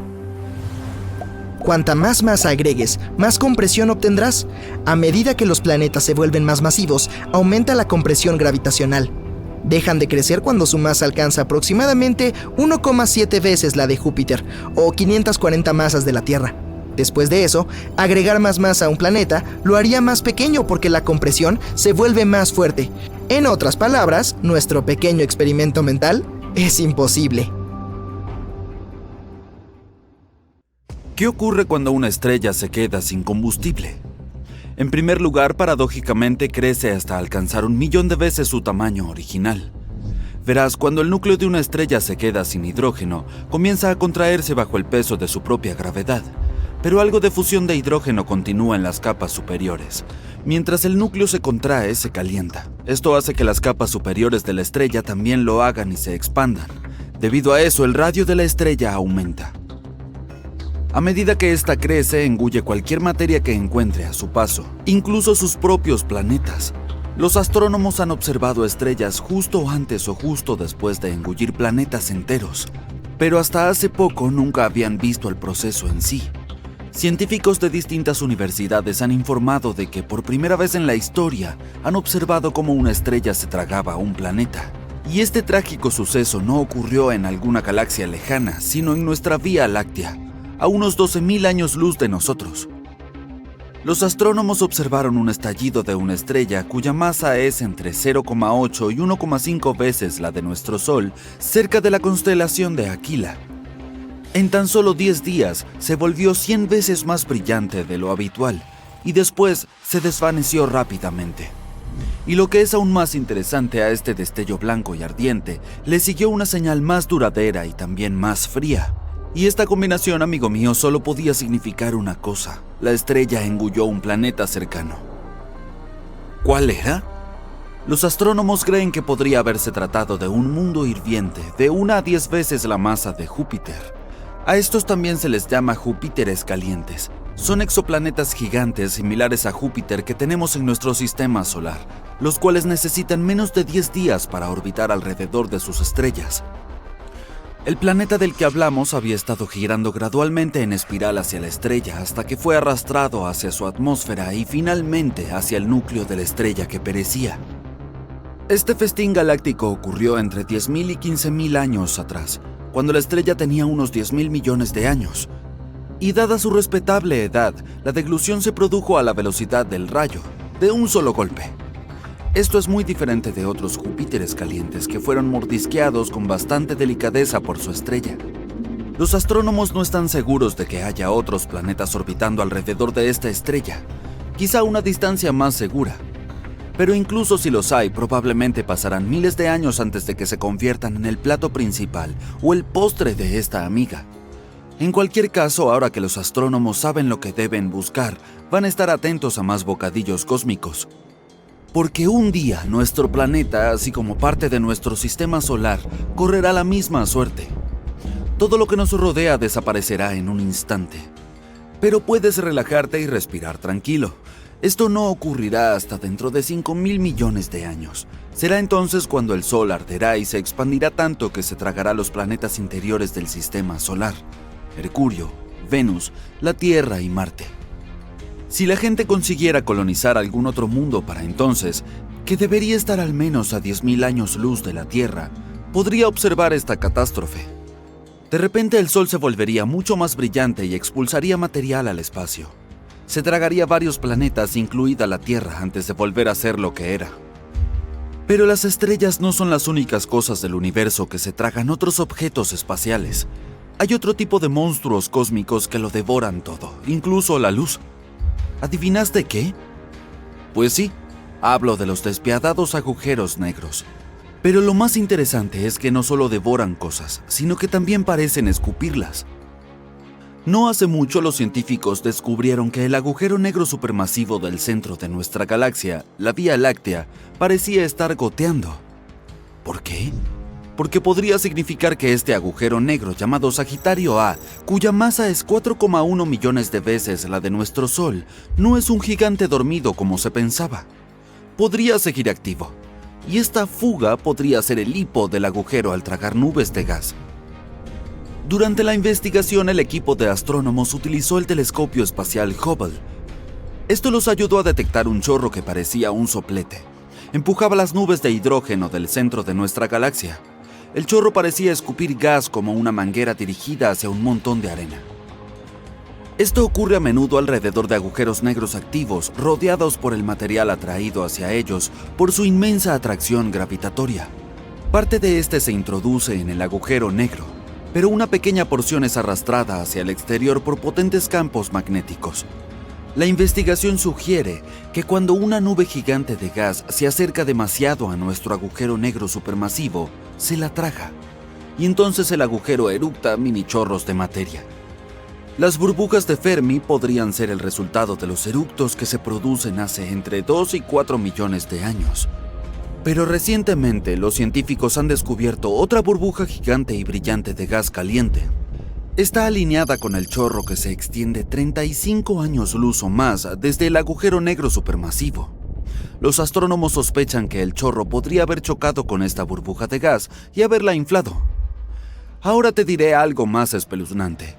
Cuanta más masa agregues, más compresión obtendrás. A medida que los planetas se vuelven más masivos, aumenta la compresión gravitacional. Dejan de crecer cuando su masa alcanza aproximadamente 1,7 veces la de Júpiter, o 540 masas de la Tierra. Después de eso, agregar más masa a un planeta lo haría más pequeño porque la compresión se vuelve más fuerte. En otras palabras, nuestro pequeño experimento mental es imposible. ¿Qué ocurre cuando una estrella se queda sin combustible? En primer lugar, paradójicamente crece hasta alcanzar 1.000.000 de veces su tamaño original. Verás, cuando el núcleo de una estrella se queda sin hidrógeno, comienza a contraerse bajo el peso de su propia gravedad. Pero algo de fusión de hidrógeno continúa en las capas superiores. Mientras el núcleo se contrae, se calienta. Esto hace que las capas superiores de la estrella también lo hagan y se expandan. Debido a eso, el radio de la estrella aumenta. A medida que ésta crece, engulle cualquier materia que encuentre a su paso, incluso sus propios planetas. Los astrónomos han observado estrellas justo antes o justo después de engullir planetas enteros, pero hasta hace poco nunca habían visto el proceso en sí. Científicos de distintas universidades han informado de que por primera vez en la historia han observado cómo una estrella se tragaba a un planeta. Y este trágico suceso no ocurrió en alguna galaxia lejana, sino en nuestra Vía Láctea, a unos 12.000 años luz de nosotros. Los astrónomos observaron un estallido de una estrella cuya masa es entre 0,8 y 1,5 veces la de nuestro Sol, cerca de la constelación de Aquila. En tan solo 10 días se volvió 100 veces más brillante de lo habitual y después se desvaneció rápidamente. Y lo que es aún más interesante, a este destello blanco y ardiente le siguió una señal más duradera y también más fría. Y esta combinación, amigo mío, solo podía significar una cosa: la estrella engulló un planeta cercano. ¿Cuál era? Los astrónomos creen que podría haberse tratado de un mundo hirviente de 1 a 10 veces la masa de Júpiter. A estos también se les llama Júpiteres calientes. Son exoplanetas gigantes similares a Júpiter que tenemos en nuestro sistema solar, los cuales necesitan menos de 10 días para orbitar alrededor de sus estrellas. El planeta del que hablamos había estado girando gradualmente en espiral hacia la estrella hasta que fue arrastrado hacia su atmósfera y finalmente hacia el núcleo de la estrella que perecía. Este festín galáctico ocurrió entre 10.000 y 15.000 años atrás, cuando la estrella tenía unos 10.000 millones de años. Y dada su respetable edad, la deglución se produjo a la velocidad del rayo, de un solo golpe. Esto es muy diferente de otros Júpiteres calientes que fueron mordisqueados con bastante delicadeza por su estrella. Los astrónomos no están seguros de que haya otros planetas orbitando alrededor de esta estrella, quizá a una distancia más segura. Pero incluso si los hay, probablemente pasarán miles de años antes de que se conviertan en el plato principal o el postre de esta amiga. En cualquier caso, ahora que los astrónomos saben lo que deben buscar, van a estar atentos a más bocadillos cósmicos. Porque un día nuestro planeta, así como parte de nuestro sistema solar, correrá la misma suerte. Todo lo que nos rodea desaparecerá en un instante. Pero puedes relajarte y respirar tranquilo. Esto no ocurrirá hasta dentro de 5.000 millones de años. Será entonces cuando el Sol arderá y se expandirá tanto que se tragará los planetas interiores del sistema solar: Mercurio, Venus, la Tierra y Marte. Si la gente consiguiera colonizar algún otro mundo para entonces, que debería estar al menos a 10.000 años luz de la Tierra, podría observar esta catástrofe. De repente el Sol se volvería mucho más brillante y expulsaría material al espacio. Se tragaría varios planetas, incluida la Tierra, antes de volver a ser lo que era. Pero las estrellas no son las únicas cosas del universo que se tragan otros objetos espaciales. Hay otro tipo de monstruos cósmicos que lo devoran todo, incluso la luz. ¿Adivinaste qué? Pues sí, hablo de los despiadados agujeros negros. Pero lo más interesante es que no solo devoran cosas, sino que también parecen escupirlas. No hace mucho los científicos descubrieron que el agujero negro supermasivo del centro de nuestra galaxia, la Vía Láctea, parecía estar goteando. ¿Por qué? Porque podría significar que este agujero negro llamado Sagitario A, cuya masa es 4,1 millones de veces la de nuestro Sol, no es un gigante dormido como se pensaba. Podría seguir activo, y esta fuga podría ser el hipo del agujero al tragar nubes de gas. Durante la investigación, el equipo de astrónomos utilizó el telescopio espacial Hubble. Esto los ayudó a detectar un chorro que parecía un soplete. Empujaba las nubes de hidrógeno del centro de nuestra galaxia. El chorro parecía escupir gas como una manguera dirigida hacia un montón de arena. Esto ocurre a menudo alrededor de agujeros negros activos, rodeados por el material atraído hacia ellos por su inmensa atracción gravitatoria. Parte de este se introduce en el agujero negro, pero una pequeña porción es arrastrada hacia el exterior por potentes campos magnéticos. La investigación sugiere que cuando una nube gigante de gas se acerca demasiado a nuestro agujero negro supermasivo, se la traga, y entonces el agujero eructa mini chorros de materia. Las burbujas de Fermi podrían ser el resultado de los eructos que se producen hace entre 2 y 4 millones de años. Pero recientemente los científicos han descubierto otra burbuja gigante y brillante de gas caliente. Está alineada con el chorro que se extiende 35 años luz o más desde el agujero negro supermasivo. Los astrónomos sospechan que el chorro podría haber chocado con esta burbuja de gas y haberla inflado. Ahora te diré algo más espeluznante.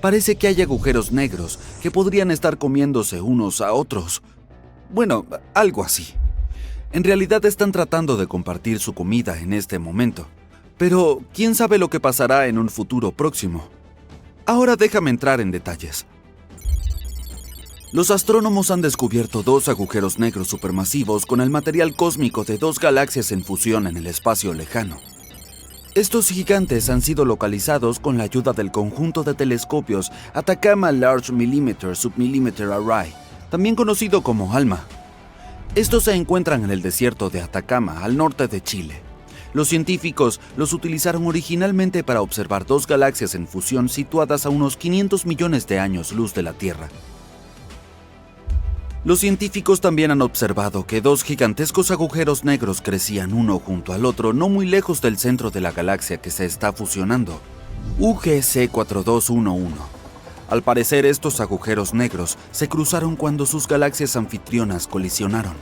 parece que hay agujeros negros que podrían estar comiéndose unos a otros. Bueno, algo así. En realidad están tratando de compartir su comida en este momento, pero quién sabe lo que pasará en un futuro próximo. Ahora déjame entrar en detalles. Los astrónomos han descubierto 2 agujeros negros supermasivos con el material cósmico de 2 galaxias en fusión en el espacio lejano. Estos gigantes han sido localizados con la ayuda del conjunto de telescopios Atacama Large Millimeter Submillimeter Array, también conocido como ALMA. Estos se encuentran en el desierto de Atacama, al norte de Chile. Los científicos los utilizaron originalmente para observar 2 galaxias en fusión situadas a unos 500 millones de años luz de la Tierra. Los científicos también han observado que 2 gigantescos agujeros negros crecían uno junto al otro no muy lejos del centro de la galaxia que se está fusionando, UGC 4211. Al parecer, estos agujeros negros se cruzaron cuando sus galaxias anfitrionas colisionaron.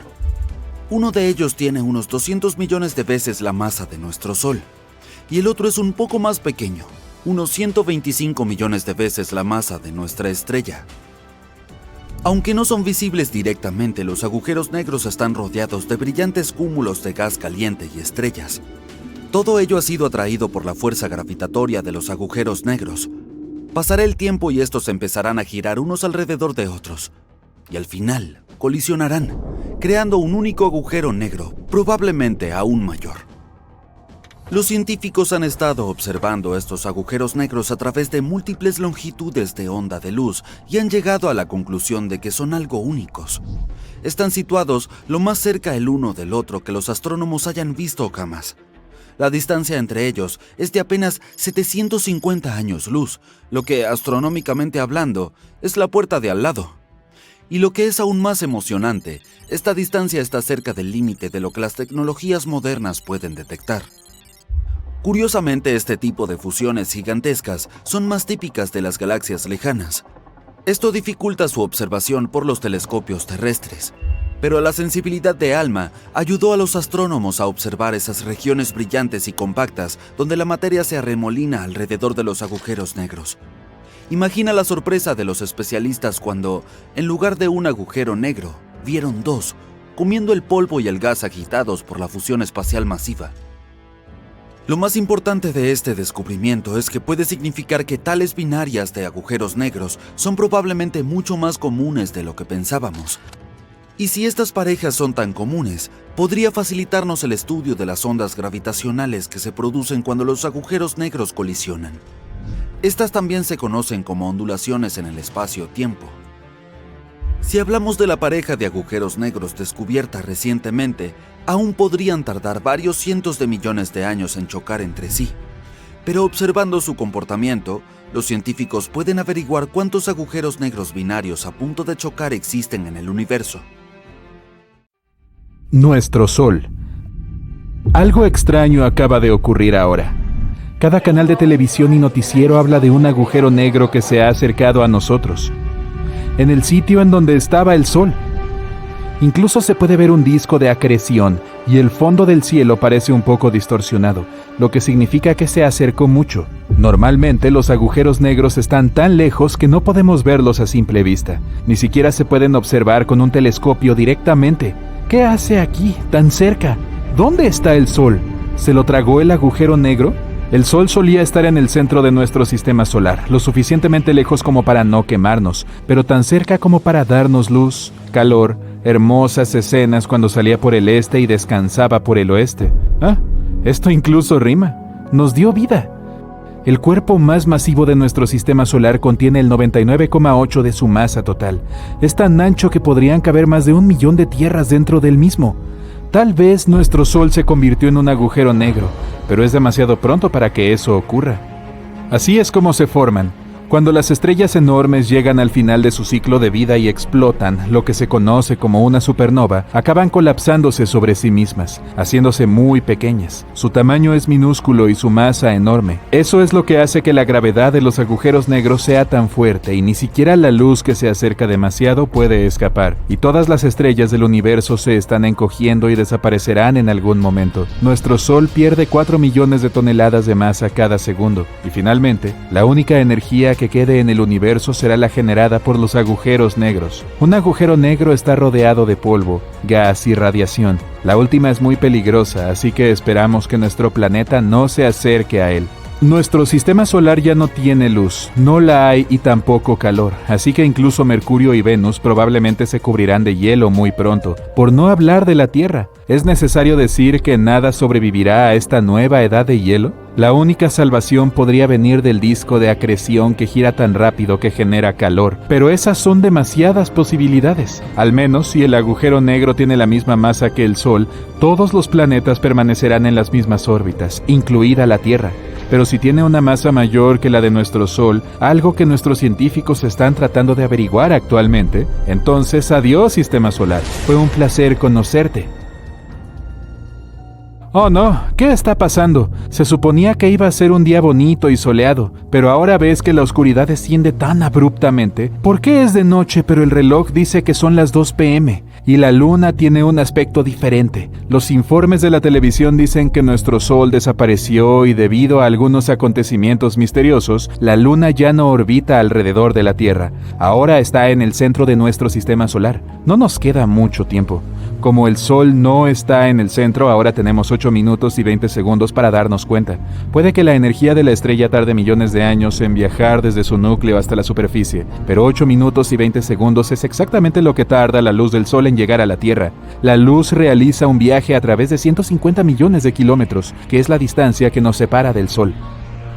Uno de ellos tiene unos 200 millones de veces la masa de nuestro Sol, y el otro es un poco más pequeño, unos 125 millones de veces la masa de nuestra estrella. Aunque no son visibles directamente, los agujeros negros están rodeados de brillantes cúmulos de gas caliente y estrellas. Todo ello ha sido atraído por la fuerza gravitatoria de los agujeros negros. Pasará el tiempo y estos empezarán a girar unos alrededor de otros, y al final colisionarán, creando un único agujero negro, probablemente aún mayor. Los científicos han estado observando estos agujeros negros a través de múltiples longitudes de onda de luz y han llegado a la conclusión de que son algo únicos. Están situados lo más cerca el uno del otro que los astrónomos hayan visto jamás. La distancia entre ellos es de apenas 750 años luz, lo que, astronómicamente hablando, es la puerta de al lado. Y lo que es aún más emocionante, esta distancia está cerca del límite de lo que las tecnologías modernas pueden detectar. Curiosamente, este tipo de fusiones gigantescas son más típicas de las galaxias lejanas. Esto dificulta su observación por los telescopios terrestres, pero la sensibilidad de ALMA ayudó a los astrónomos a observar esas regiones brillantes y compactas donde la materia se arremolina alrededor de los agujeros negros. Imagina la sorpresa de los especialistas cuando, en lugar de un agujero negro, vieron 2, comiendo el polvo y el gas agitados por la fusión espacial masiva. Lo más importante de este descubrimiento es que puede significar que tales binarias de agujeros negros son probablemente mucho más comunes de lo que pensábamos. Y si estas parejas son tan comunes, podría facilitarnos el estudio de las ondas gravitacionales que se producen cuando los agujeros negros colisionan. Estas también se conocen como ondulaciones en el espacio-tiempo. Si hablamos de la pareja de agujeros negros descubierta recientemente, aún podrían tardar varios cientos de millones de años en chocar entre sí. Pero observando su comportamiento, los científicos pueden averiguar cuántos agujeros negros binarios a punto de chocar existen en el universo. Nuestro Sol. Algo extraño acaba de ocurrir ahora. Cada canal de televisión y noticiero habla de un agujero negro que se ha acercado a nosotros, en el sitio en donde estaba el Sol. Incluso se puede ver un disco de acreción y el fondo del cielo parece un poco distorsionado, lo que significa que se acercó mucho. Normalmente los agujeros negros están tan lejos que no podemos verlos a simple vista. Ni siquiera se pueden observar con un telescopio directamente. ¿Qué hace aquí, tan cerca? ¿Dónde está el Sol? ¿Se lo tragó el agujero negro? El Sol solía estar en el centro de nuestro sistema solar, lo suficientemente lejos como para no quemarnos, pero tan cerca como para darnos luz, calor, hermosas escenas cuando salía por el este y descansaba por el oeste. Esto incluso rima. Nos dio vida. El cuerpo más masivo de nuestro sistema solar contiene el 99,8% de su masa total. Es tan ancho que podrían caber más de 1 millón de tierras dentro del mismo. Tal vez nuestro Sol se convirtió en un agujero negro, pero es demasiado pronto para que eso ocurra. Así es como se forman. Cuando las estrellas enormes llegan al final de su ciclo de vida y explotan, lo que se conoce como una supernova, acaban colapsándose sobre sí mismas, haciéndose muy pequeñas. Su tamaño es minúsculo y su masa enorme. Eso es lo que hace que la gravedad de los agujeros negros sea tan fuerte y ni siquiera la luz que se acerca demasiado puede escapar. Y todas las estrellas del universo se están encogiendo y desaparecerán en algún momento. Nuestro Sol pierde 4 millones de toneladas de masa cada segundo. Y finalmente, la única energía que quede en el universo será la generada por los agujeros negros. Un agujero negro está rodeado de polvo, gas y radiación. La última es muy peligrosa, así que esperamos que nuestro planeta no se acerque a él. Nuestro sistema solar ya no tiene luz, no la hay y tampoco calor, así que incluso Mercurio y Venus probablemente se cubrirán de hielo muy pronto, por no hablar de la Tierra. ¿Es necesario decir que nada sobrevivirá a esta nueva edad de hielo? La única salvación podría venir del disco de acreción que gira tan rápido que genera calor, pero esas son demasiadas posibilidades. Al menos si el agujero negro tiene la misma masa que el Sol, todos los planetas permanecerán en las mismas órbitas, incluida la Tierra. Pero si tiene una masa mayor que la de nuestro Sol, algo que nuestros científicos están tratando de averiguar actualmente, entonces adiós Sistema Solar. Fue un placer conocerte. Oh no, ¿qué está pasando? Se suponía que iba a ser un día bonito y soleado, pero ahora ves que la oscuridad desciende tan abruptamente. ¿Por qué es de noche pero el reloj dice que son las 2 p.m.? Y la luna tiene un aspecto diferente. Los informes de la televisión dicen que nuestro sol desapareció y debido a algunos acontecimientos misteriosos, la luna ya no orbita alrededor de la Tierra. Ahora está en el centro de nuestro sistema solar. No nos queda mucho tiempo. Como el Sol no está en el centro, ahora tenemos 8 minutos y 20 segundos para darnos cuenta. Puede que la energía de la estrella tarde millones de años en viajar desde su núcleo hasta la superficie, pero 8 minutos y 20 segundos es exactamente lo que tarda la luz del Sol en llegar a la Tierra. La luz realiza un viaje a través de 150 millones de kilómetros, que es la distancia que nos separa del Sol.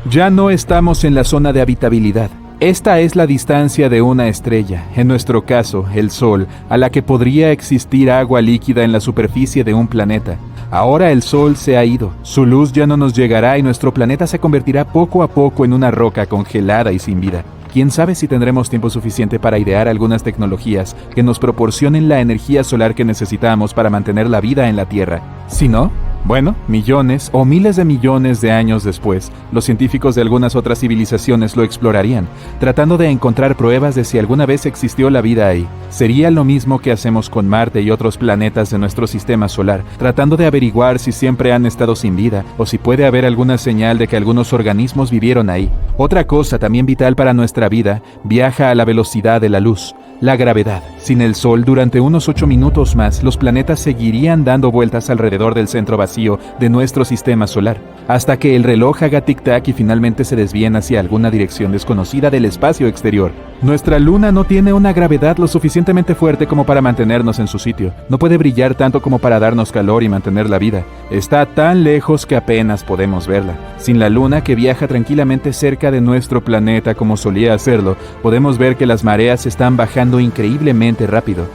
Ya no estamos en la zona de habitabilidad. Esta es la distancia de una estrella, en nuestro caso, el Sol, a la que podría existir agua líquida en la superficie de un planeta. Ahora el Sol se ha ido, su luz ya no nos llegará y nuestro planeta se convertirá poco a poco en una roca congelada y sin vida. ¿Quién sabe si tendremos tiempo suficiente para idear algunas tecnologías que nos proporcionen la energía solar que necesitamos para mantener la vida en la Tierra? Si no, bueno, millones o miles de millones de años después, los científicos de algunas otras civilizaciones lo explorarían, tratando de encontrar pruebas de si alguna vez existió la vida ahí. Sería lo mismo que hacemos con Marte y otros planetas de nuestro sistema solar, tratando de averiguar si siempre han estado sin vida o si puede haber alguna señal de que algunos organismos vivieron ahí. Otra cosa también vital para nuestra vida viaja a la velocidad de la luz. La gravedad. Sin el Sol, durante unos 8 minutos más, los planetas seguirían dando vueltas alrededor del centro vacío de nuestro sistema solar, hasta que el reloj haga tic-tac y finalmente se desvíen hacia alguna dirección desconocida del espacio exterior. Nuestra luna no tiene una gravedad lo suficientemente fuerte como para mantenernos en su sitio. No puede brillar tanto como para darnos calor y mantener la vida. Está tan lejos que apenas podemos verla. Sin la luna, que viaja tranquilamente cerca de nuestro planeta como solía hacerlo, podemos ver que las mareas están bajando increíblemente rápido.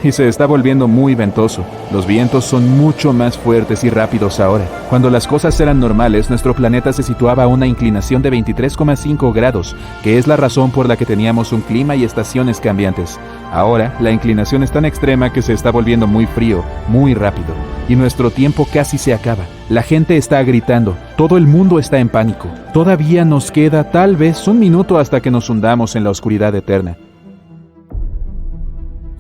Y se está volviendo muy ventoso. Los vientos son mucho más fuertes y rápidos ahora. Cuando las cosas eran normales, nuestro planeta se situaba a una inclinación de 23,5 grados, que es la razón por la que teníamos un clima y estaciones cambiantes. Ahora, la inclinación es tan extrema que se está volviendo muy frío, muy rápido. Y nuestro tiempo casi se acaba. La gente está gritando, todo el mundo está en pánico. Todavía nos queda tal vez 1 minuto hasta que nos hundamos en la oscuridad eterna.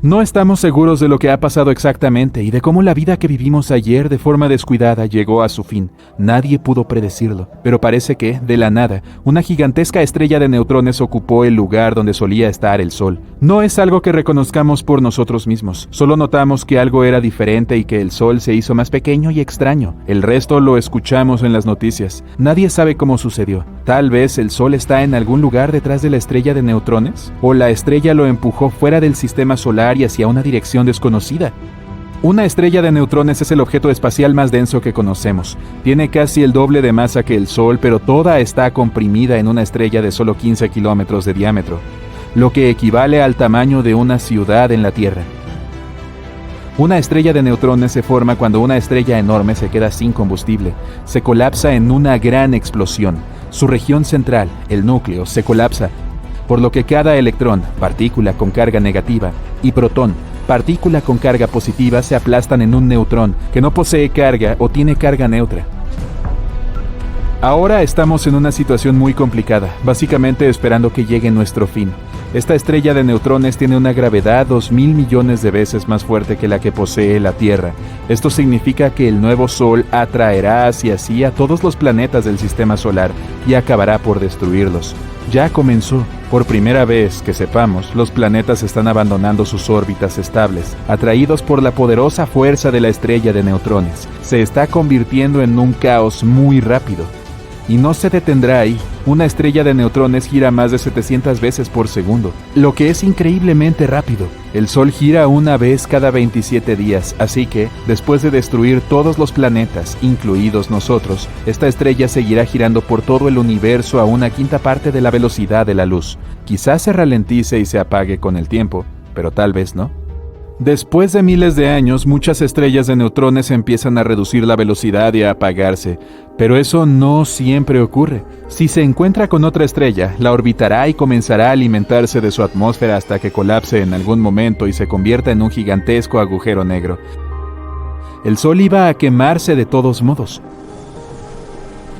No estamos seguros de lo que ha pasado exactamente y de cómo la vida que vivimos ayer de forma descuidada llegó a su fin. Nadie pudo predecirlo, pero parece que, de la nada, una gigantesca estrella de neutrones ocupó el lugar donde solía estar el Sol. No es algo que reconozcamos por nosotros mismos, solo notamos que algo era diferente y que el Sol se hizo más pequeño y extraño. El resto lo escuchamos en las noticias. Nadie sabe cómo sucedió. Tal vez el Sol está en algún lugar detrás de la estrella de neutrones, o la estrella lo empujó fuera del sistema solar y hacia una dirección desconocida. Una estrella de neutrones es el objeto espacial más denso que conocemos. Tiene casi el doble de masa que el Sol, pero toda está comprimida en una estrella de solo 15 kilómetros de diámetro, lo que equivale al tamaño de una ciudad en la Tierra. Una estrella de neutrones se forma cuando una estrella enorme se queda sin combustible. Se colapsa en una gran explosión. Su región central, el núcleo, se colapsa, por lo que cada electrón, partícula con carga negativa, y protón, partícula con carga positiva, se aplastan en un neutrón que no posee carga o tiene carga neutra. Ahora estamos en una situación muy complicada, básicamente esperando que llegue nuestro fin. Esta estrella de neutrones tiene una gravedad 2.000 millones de veces más fuerte que la que posee la Tierra. Esto significa que el nuevo Sol atraerá hacia sí a todos los planetas del sistema solar y acabará por destruirlos. Ya comenzó. Por primera vez que sepamos, los planetas están abandonando sus órbitas estables, atraídos por la poderosa fuerza de la estrella de neutrones. Se está convirtiendo en un caos muy rápido. Y no se detendrá ahí. Una estrella de neutrones gira más de 700 veces por segundo, lo que es increíblemente rápido. El Sol gira una vez cada 27 días, así que, después de destruir todos los planetas, incluidos nosotros, esta estrella seguirá girando por todo el universo a una quinta parte de la velocidad de la luz. Quizás se ralentice y se apague con el tiempo, pero tal vez no. Después de miles de años, muchas estrellas de neutrones empiezan a reducir la velocidad y a apagarse, pero eso no siempre ocurre. Si se encuentra con otra estrella, la orbitará y comenzará a alimentarse de su atmósfera hasta que colapse en algún momento y se convierta en un gigantesco agujero negro. El Sol iba a quemarse de todos modos.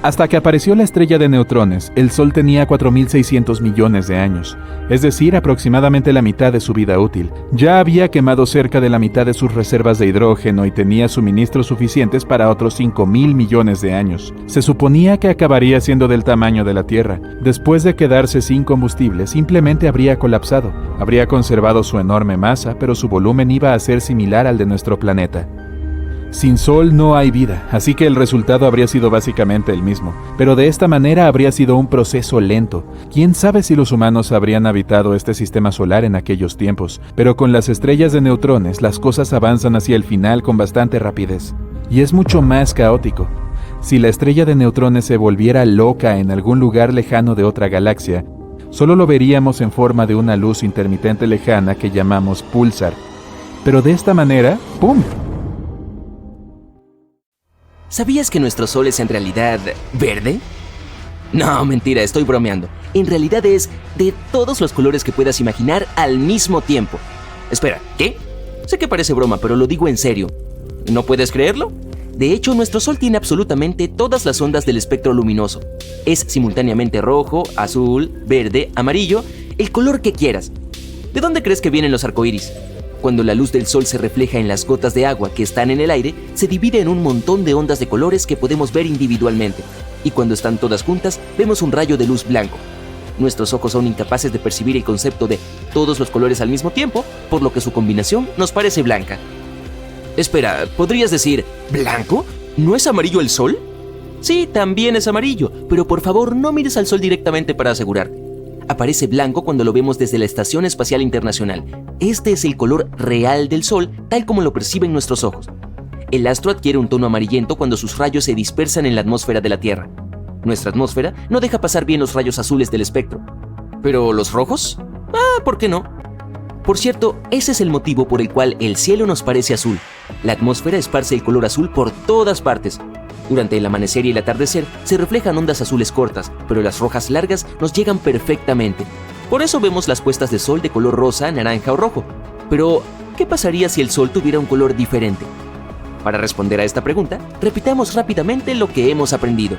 Hasta que apareció la estrella de neutrones, el Sol tenía 4.600 millones de años, es decir, aproximadamente la mitad de su vida útil. Ya había quemado cerca de la mitad de sus reservas de hidrógeno y tenía suministros suficientes para otros 5.000 millones de años. Se suponía que acabaría siendo del tamaño de la Tierra. Después de quedarse sin combustible, simplemente habría colapsado. Habría conservado su enorme masa, pero su volumen iba a ser similar al de nuestro planeta. Sin Sol no hay vida, así que el resultado habría sido básicamente el mismo, pero de esta manera habría sido un proceso lento. ¿Quién sabe si los humanos habrían habitado este sistema solar en aquellos tiempos? Pero con las estrellas de neutrones las cosas avanzan hacia el final con bastante rapidez, y es mucho más caótico. Si la estrella de neutrones se volviera loca en algún lugar lejano de otra galaxia, solo lo veríamos en forma de una luz intermitente lejana que llamamos púlsar. Pero de esta manera, ¡pum!, ¿sabías que nuestro Sol es en realidad verde? No, mentira, estoy bromeando. En realidad es de todos los colores que puedas imaginar al mismo tiempo. Espera, ¿qué? Sé que parece broma, pero lo digo en serio. ¿No puedes creerlo? De hecho, nuestro Sol tiene absolutamente todas las ondas del espectro luminoso. Es simultáneamente rojo, azul, verde, amarillo, el color que quieras. ¿De dónde crees que vienen los arcoíris? Cuando la luz del Sol se refleja en las gotas de agua que están en el aire, se divide en un montón de ondas de colores que podemos ver individualmente. Y cuando están todas juntas, vemos un rayo de luz blanco. Nuestros ojos son incapaces de percibir el concepto de todos los colores al mismo tiempo, por lo que su combinación nos parece blanca. Espera, ¿podrías decir blanco? ¿No es amarillo el Sol? Sí, también es amarillo, pero por favor no mires al Sol directamente para asegurarte. Aparece blanco cuando lo vemos desde la Estación Espacial Internacional. Este es el color real del Sol, tal como lo perciben nuestros ojos. El astro adquiere un tono amarillento cuando sus rayos se dispersan en la atmósfera de la Tierra. Nuestra atmósfera no deja pasar bien los rayos azules del espectro. ¿Pero los rojos? ¿Por qué no? Por cierto, ese es el motivo por el cual el cielo nos parece azul. La atmósfera esparce el color azul por todas partes. Durante el amanecer y el atardecer se reflejan ondas azules cortas, pero las rojas largas nos llegan perfectamente. Por eso vemos las puestas de sol de color rosa, naranja o rojo. Pero, ¿qué pasaría si el Sol tuviera un color diferente? Para responder a esta pregunta, repitamos rápidamente lo que hemos aprendido.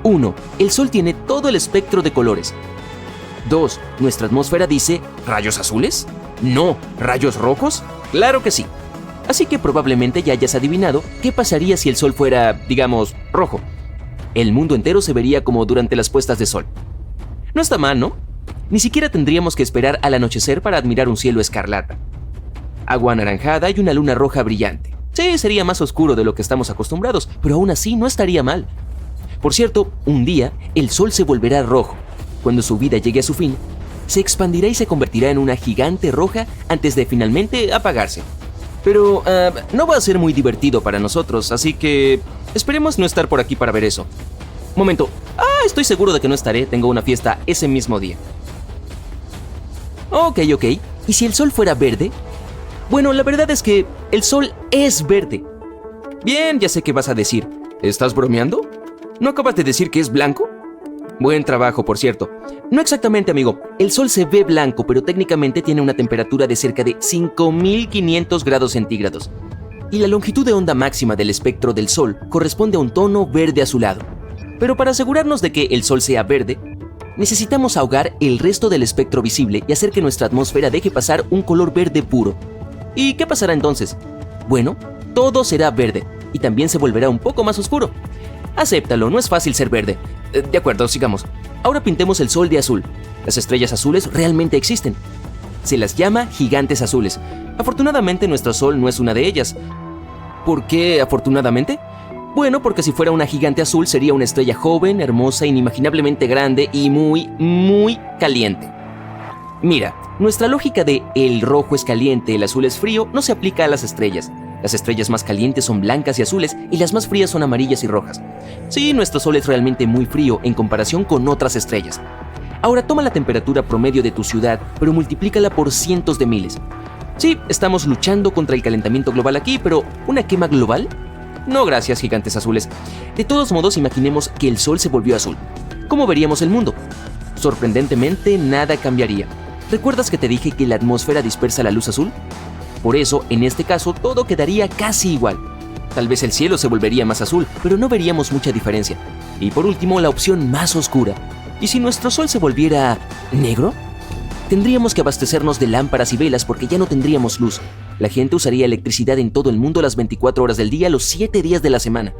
1. El Sol tiene todo el espectro de colores. 2. ¿Nuestra atmósfera dice rayos azules? No, ¿rayos rojos? Claro que sí. Así que probablemente ya hayas adivinado qué pasaría si el Sol fuera, digamos, rojo. El mundo entero se vería como durante las puestas de sol. No está mal, ¿no? Ni siquiera tendríamos que esperar al anochecer para admirar un cielo escarlata, agua anaranjada y una luna roja brillante. Sí, sería más oscuro de lo que estamos acostumbrados, pero aún así no estaría mal. Por cierto, un día el Sol se volverá rojo. Cuando su vida llegue a su fin, se expandirá y se convertirá en una gigante roja antes de finalmente apagarse. Pero no va a ser muy divertido para nosotros, así que esperemos no estar por aquí para ver eso. Momento. Estoy seguro de que no estaré. Tengo una fiesta ese mismo día. Ok. ¿Y si el Sol fuera verde? Bueno, la verdad es que el Sol es verde. Bien, ya sé qué vas a decir. ¿Estás bromeando? ¿No acabas de decir que es blanco? Buen trabajo, por cierto. No exactamente, amigo. El Sol se ve blanco, pero técnicamente tiene una temperatura de cerca de 5.500 grados centígrados. Y la longitud de onda máxima del espectro del Sol corresponde a un tono verde azulado. Pero para asegurarnos de que el Sol sea verde, necesitamos ahogar el resto del espectro visible y hacer que nuestra atmósfera deje pasar un color verde puro. ¿Y qué pasará entonces? Bueno, todo será verde y también se volverá un poco más oscuro. Acéptalo, no es fácil ser verde. De acuerdo, sigamos. Ahora pintemos el sol de azul. Las estrellas azules realmente existen. Se las llama gigantes azules. Afortunadamente nuestro sol no es una de ellas. ¿Por qué afortunadamente? Bueno, porque si fuera una gigante azul sería una estrella joven, hermosa, inimaginablemente grande y muy caliente. Mira, nuestra lógica de el rojo es caliente, el azul es frío, no se aplica a las estrellas. Las estrellas más calientes son blancas y azules y las más frías son amarillas y rojas. Sí, nuestro sol es realmente muy frío en comparación con otras estrellas. Ahora toma la temperatura promedio de tu ciudad, pero multiplícala por cientos de miles. Sí, estamos luchando contra el calentamiento global aquí, pero ¿una quema global? No, gracias, gigantes azules. De todos modos, imaginemos que el sol se volvió azul. ¿Cómo veríamos el mundo? Sorprendentemente, nada cambiaría. ¿Recuerdas que te dije que la atmósfera dispersa la luz azul? Por eso, en este caso, todo quedaría casi igual. Tal vez el cielo se volvería más azul, pero no veríamos mucha diferencia. Y por último, la opción más oscura. ¿Y si nuestro sol se volviera negro? Tendríamos que abastecernos de lámparas y velas porque ya no tendríamos luz. La gente usaría electricidad en todo el mundo las 24 horas del día, los 7 días de la semana.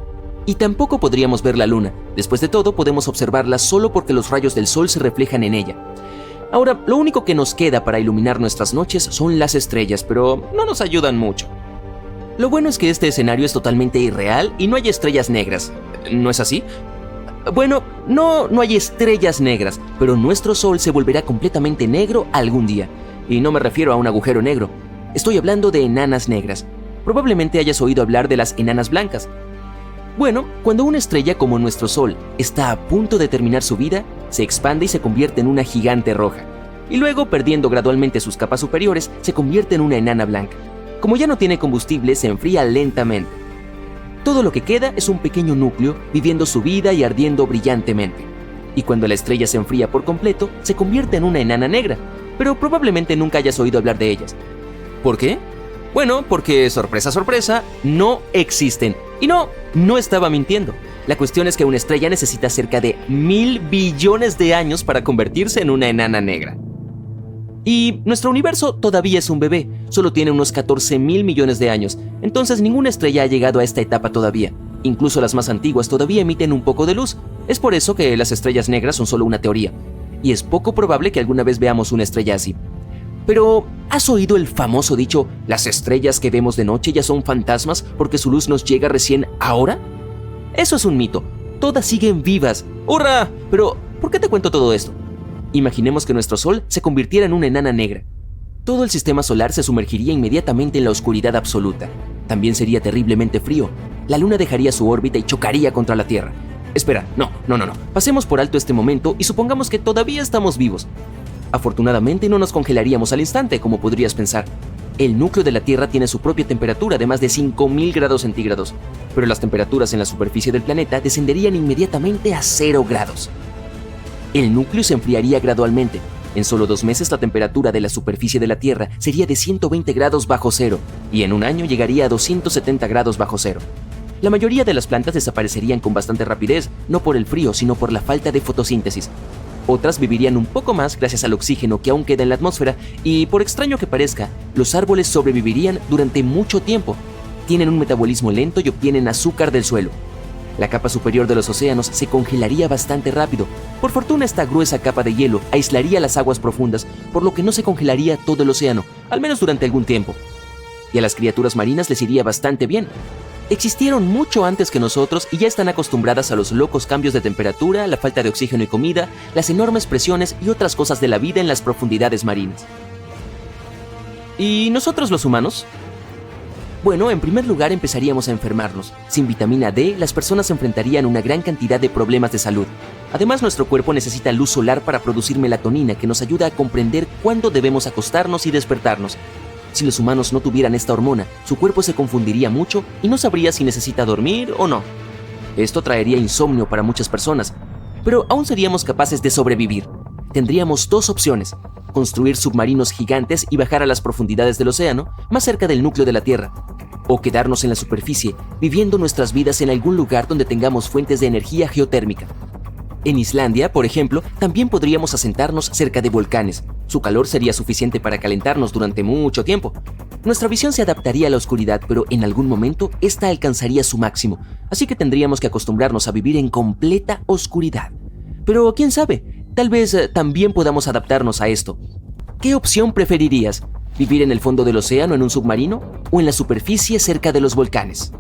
Y tampoco podríamos ver la luna. Después de todo, podemos observarla solo porque los rayos del sol se reflejan en ella. Ahora, lo único que nos queda para iluminar nuestras noches son las estrellas, pero no nos ayudan mucho. Lo bueno es que este escenario es totalmente irreal y no hay estrellas negras. ¿No es así? Bueno, no hay estrellas negras, pero nuestro sol se volverá completamente negro algún día. Y no me refiero a un agujero negro. Estoy hablando de enanas negras. Probablemente hayas oído hablar de las enanas blancas. Bueno, cuando una estrella como nuestro Sol está a punto de terminar su vida, se expande y se convierte en una gigante roja. Y luego, perdiendo gradualmente sus capas superiores, se convierte en una enana blanca. Como ya no tiene combustible, se enfría lentamente. Todo lo que queda es un pequeño núcleo viviendo su vida y ardiendo brillantemente. Y cuando la estrella se enfría por completo, se convierte en una enana negra. Pero probablemente nunca hayas oído hablar de ellas. ¿Por qué? Bueno, porque, sorpresa, sorpresa, no existen. Y no estaba mintiendo. La cuestión es que una estrella necesita cerca de 1,000 billones de años para convertirse en una enana negra. Y nuestro universo todavía es un bebé, solo tiene unos 14,000 millones de años, entonces ninguna estrella ha llegado a esta etapa todavía. Incluso las más antiguas todavía emiten un poco de luz. Es por eso que las estrellas negras son solo una teoría. Y es poco probable que alguna vez veamos una estrella así. Pero, ¿has oído el famoso dicho, las estrellas que vemos de noche ya son fantasmas porque su luz nos llega recién ahora? Eso es un mito. Todas siguen vivas. ¡Hurra! Pero, ¿por qué te cuento todo esto? Imaginemos que nuestro Sol se convirtiera en una enana negra. Todo el sistema solar se sumergiría inmediatamente en la oscuridad absoluta. También sería terriblemente frío. La Luna dejaría su órbita y chocaría contra la Tierra. Espera, no. Pasemos por alto este momento y supongamos que todavía estamos vivos. Afortunadamente no nos congelaríamos al instante, como podrías pensar. El núcleo de la Tierra tiene su propia temperatura de más de 5,000 grados centígrados, pero las temperaturas en la superficie del planeta descenderían inmediatamente a 0 grados. El núcleo se enfriaría gradualmente. En solo 2 meses la temperatura de la superficie de la Tierra sería de 120 grados bajo cero, y en un año llegaría a 270 grados bajo cero. La mayoría de las plantas desaparecerían con bastante rapidez, no por el frío, sino por la falta de fotosíntesis. Otras vivirían un poco más gracias al oxígeno que aún queda en la atmósfera y, por extraño que parezca, los árboles sobrevivirían durante mucho tiempo. Tienen un metabolismo lento y obtienen azúcar del suelo. La capa superior de los océanos se congelaría bastante rápido. Por fortuna, esta gruesa capa de hielo aislaría las aguas profundas, por lo que no se congelaría todo el océano, al menos durante algún tiempo. Y a las criaturas marinas les iría bastante bien. Existieron mucho antes que nosotros y ya están acostumbradas a los locos cambios de temperatura, la falta de oxígeno y comida, las enormes presiones y otras cosas de la vida en las profundidades marinas. ¿Y nosotros los humanos? Bueno, en primer lugar empezaríamos a enfermarnos. Sin vitamina D, las personas enfrentarían una gran cantidad de problemas de salud. Además, nuestro cuerpo necesita luz solar para producir melatonina que nos ayuda a comprender cuándo debemos acostarnos y despertarnos. Si los humanos no tuvieran esta hormona, su cuerpo se confundiría mucho y no sabría si necesita dormir o no. Esto traería insomnio para muchas personas, pero aún seríamos capaces de sobrevivir. Tendríamos 2 opciones: construir submarinos gigantes y bajar a las profundidades del océano, más cerca del núcleo de la Tierra, o quedarnos en la superficie, viviendo nuestras vidas en algún lugar donde tengamos fuentes de energía geotérmica. En Islandia, por ejemplo, también podríamos asentarnos cerca de volcanes. Su calor sería suficiente para calentarnos durante mucho tiempo. Nuestra visión se adaptaría a la oscuridad, pero en algún momento esta alcanzaría su máximo, así que tendríamos que acostumbrarnos a vivir en completa oscuridad. Pero quién sabe, tal vez también podamos adaptarnos a esto. ¿Qué opción preferirías? ¿Vivir en el fondo del océano en un submarino o en la superficie cerca de los volcanes?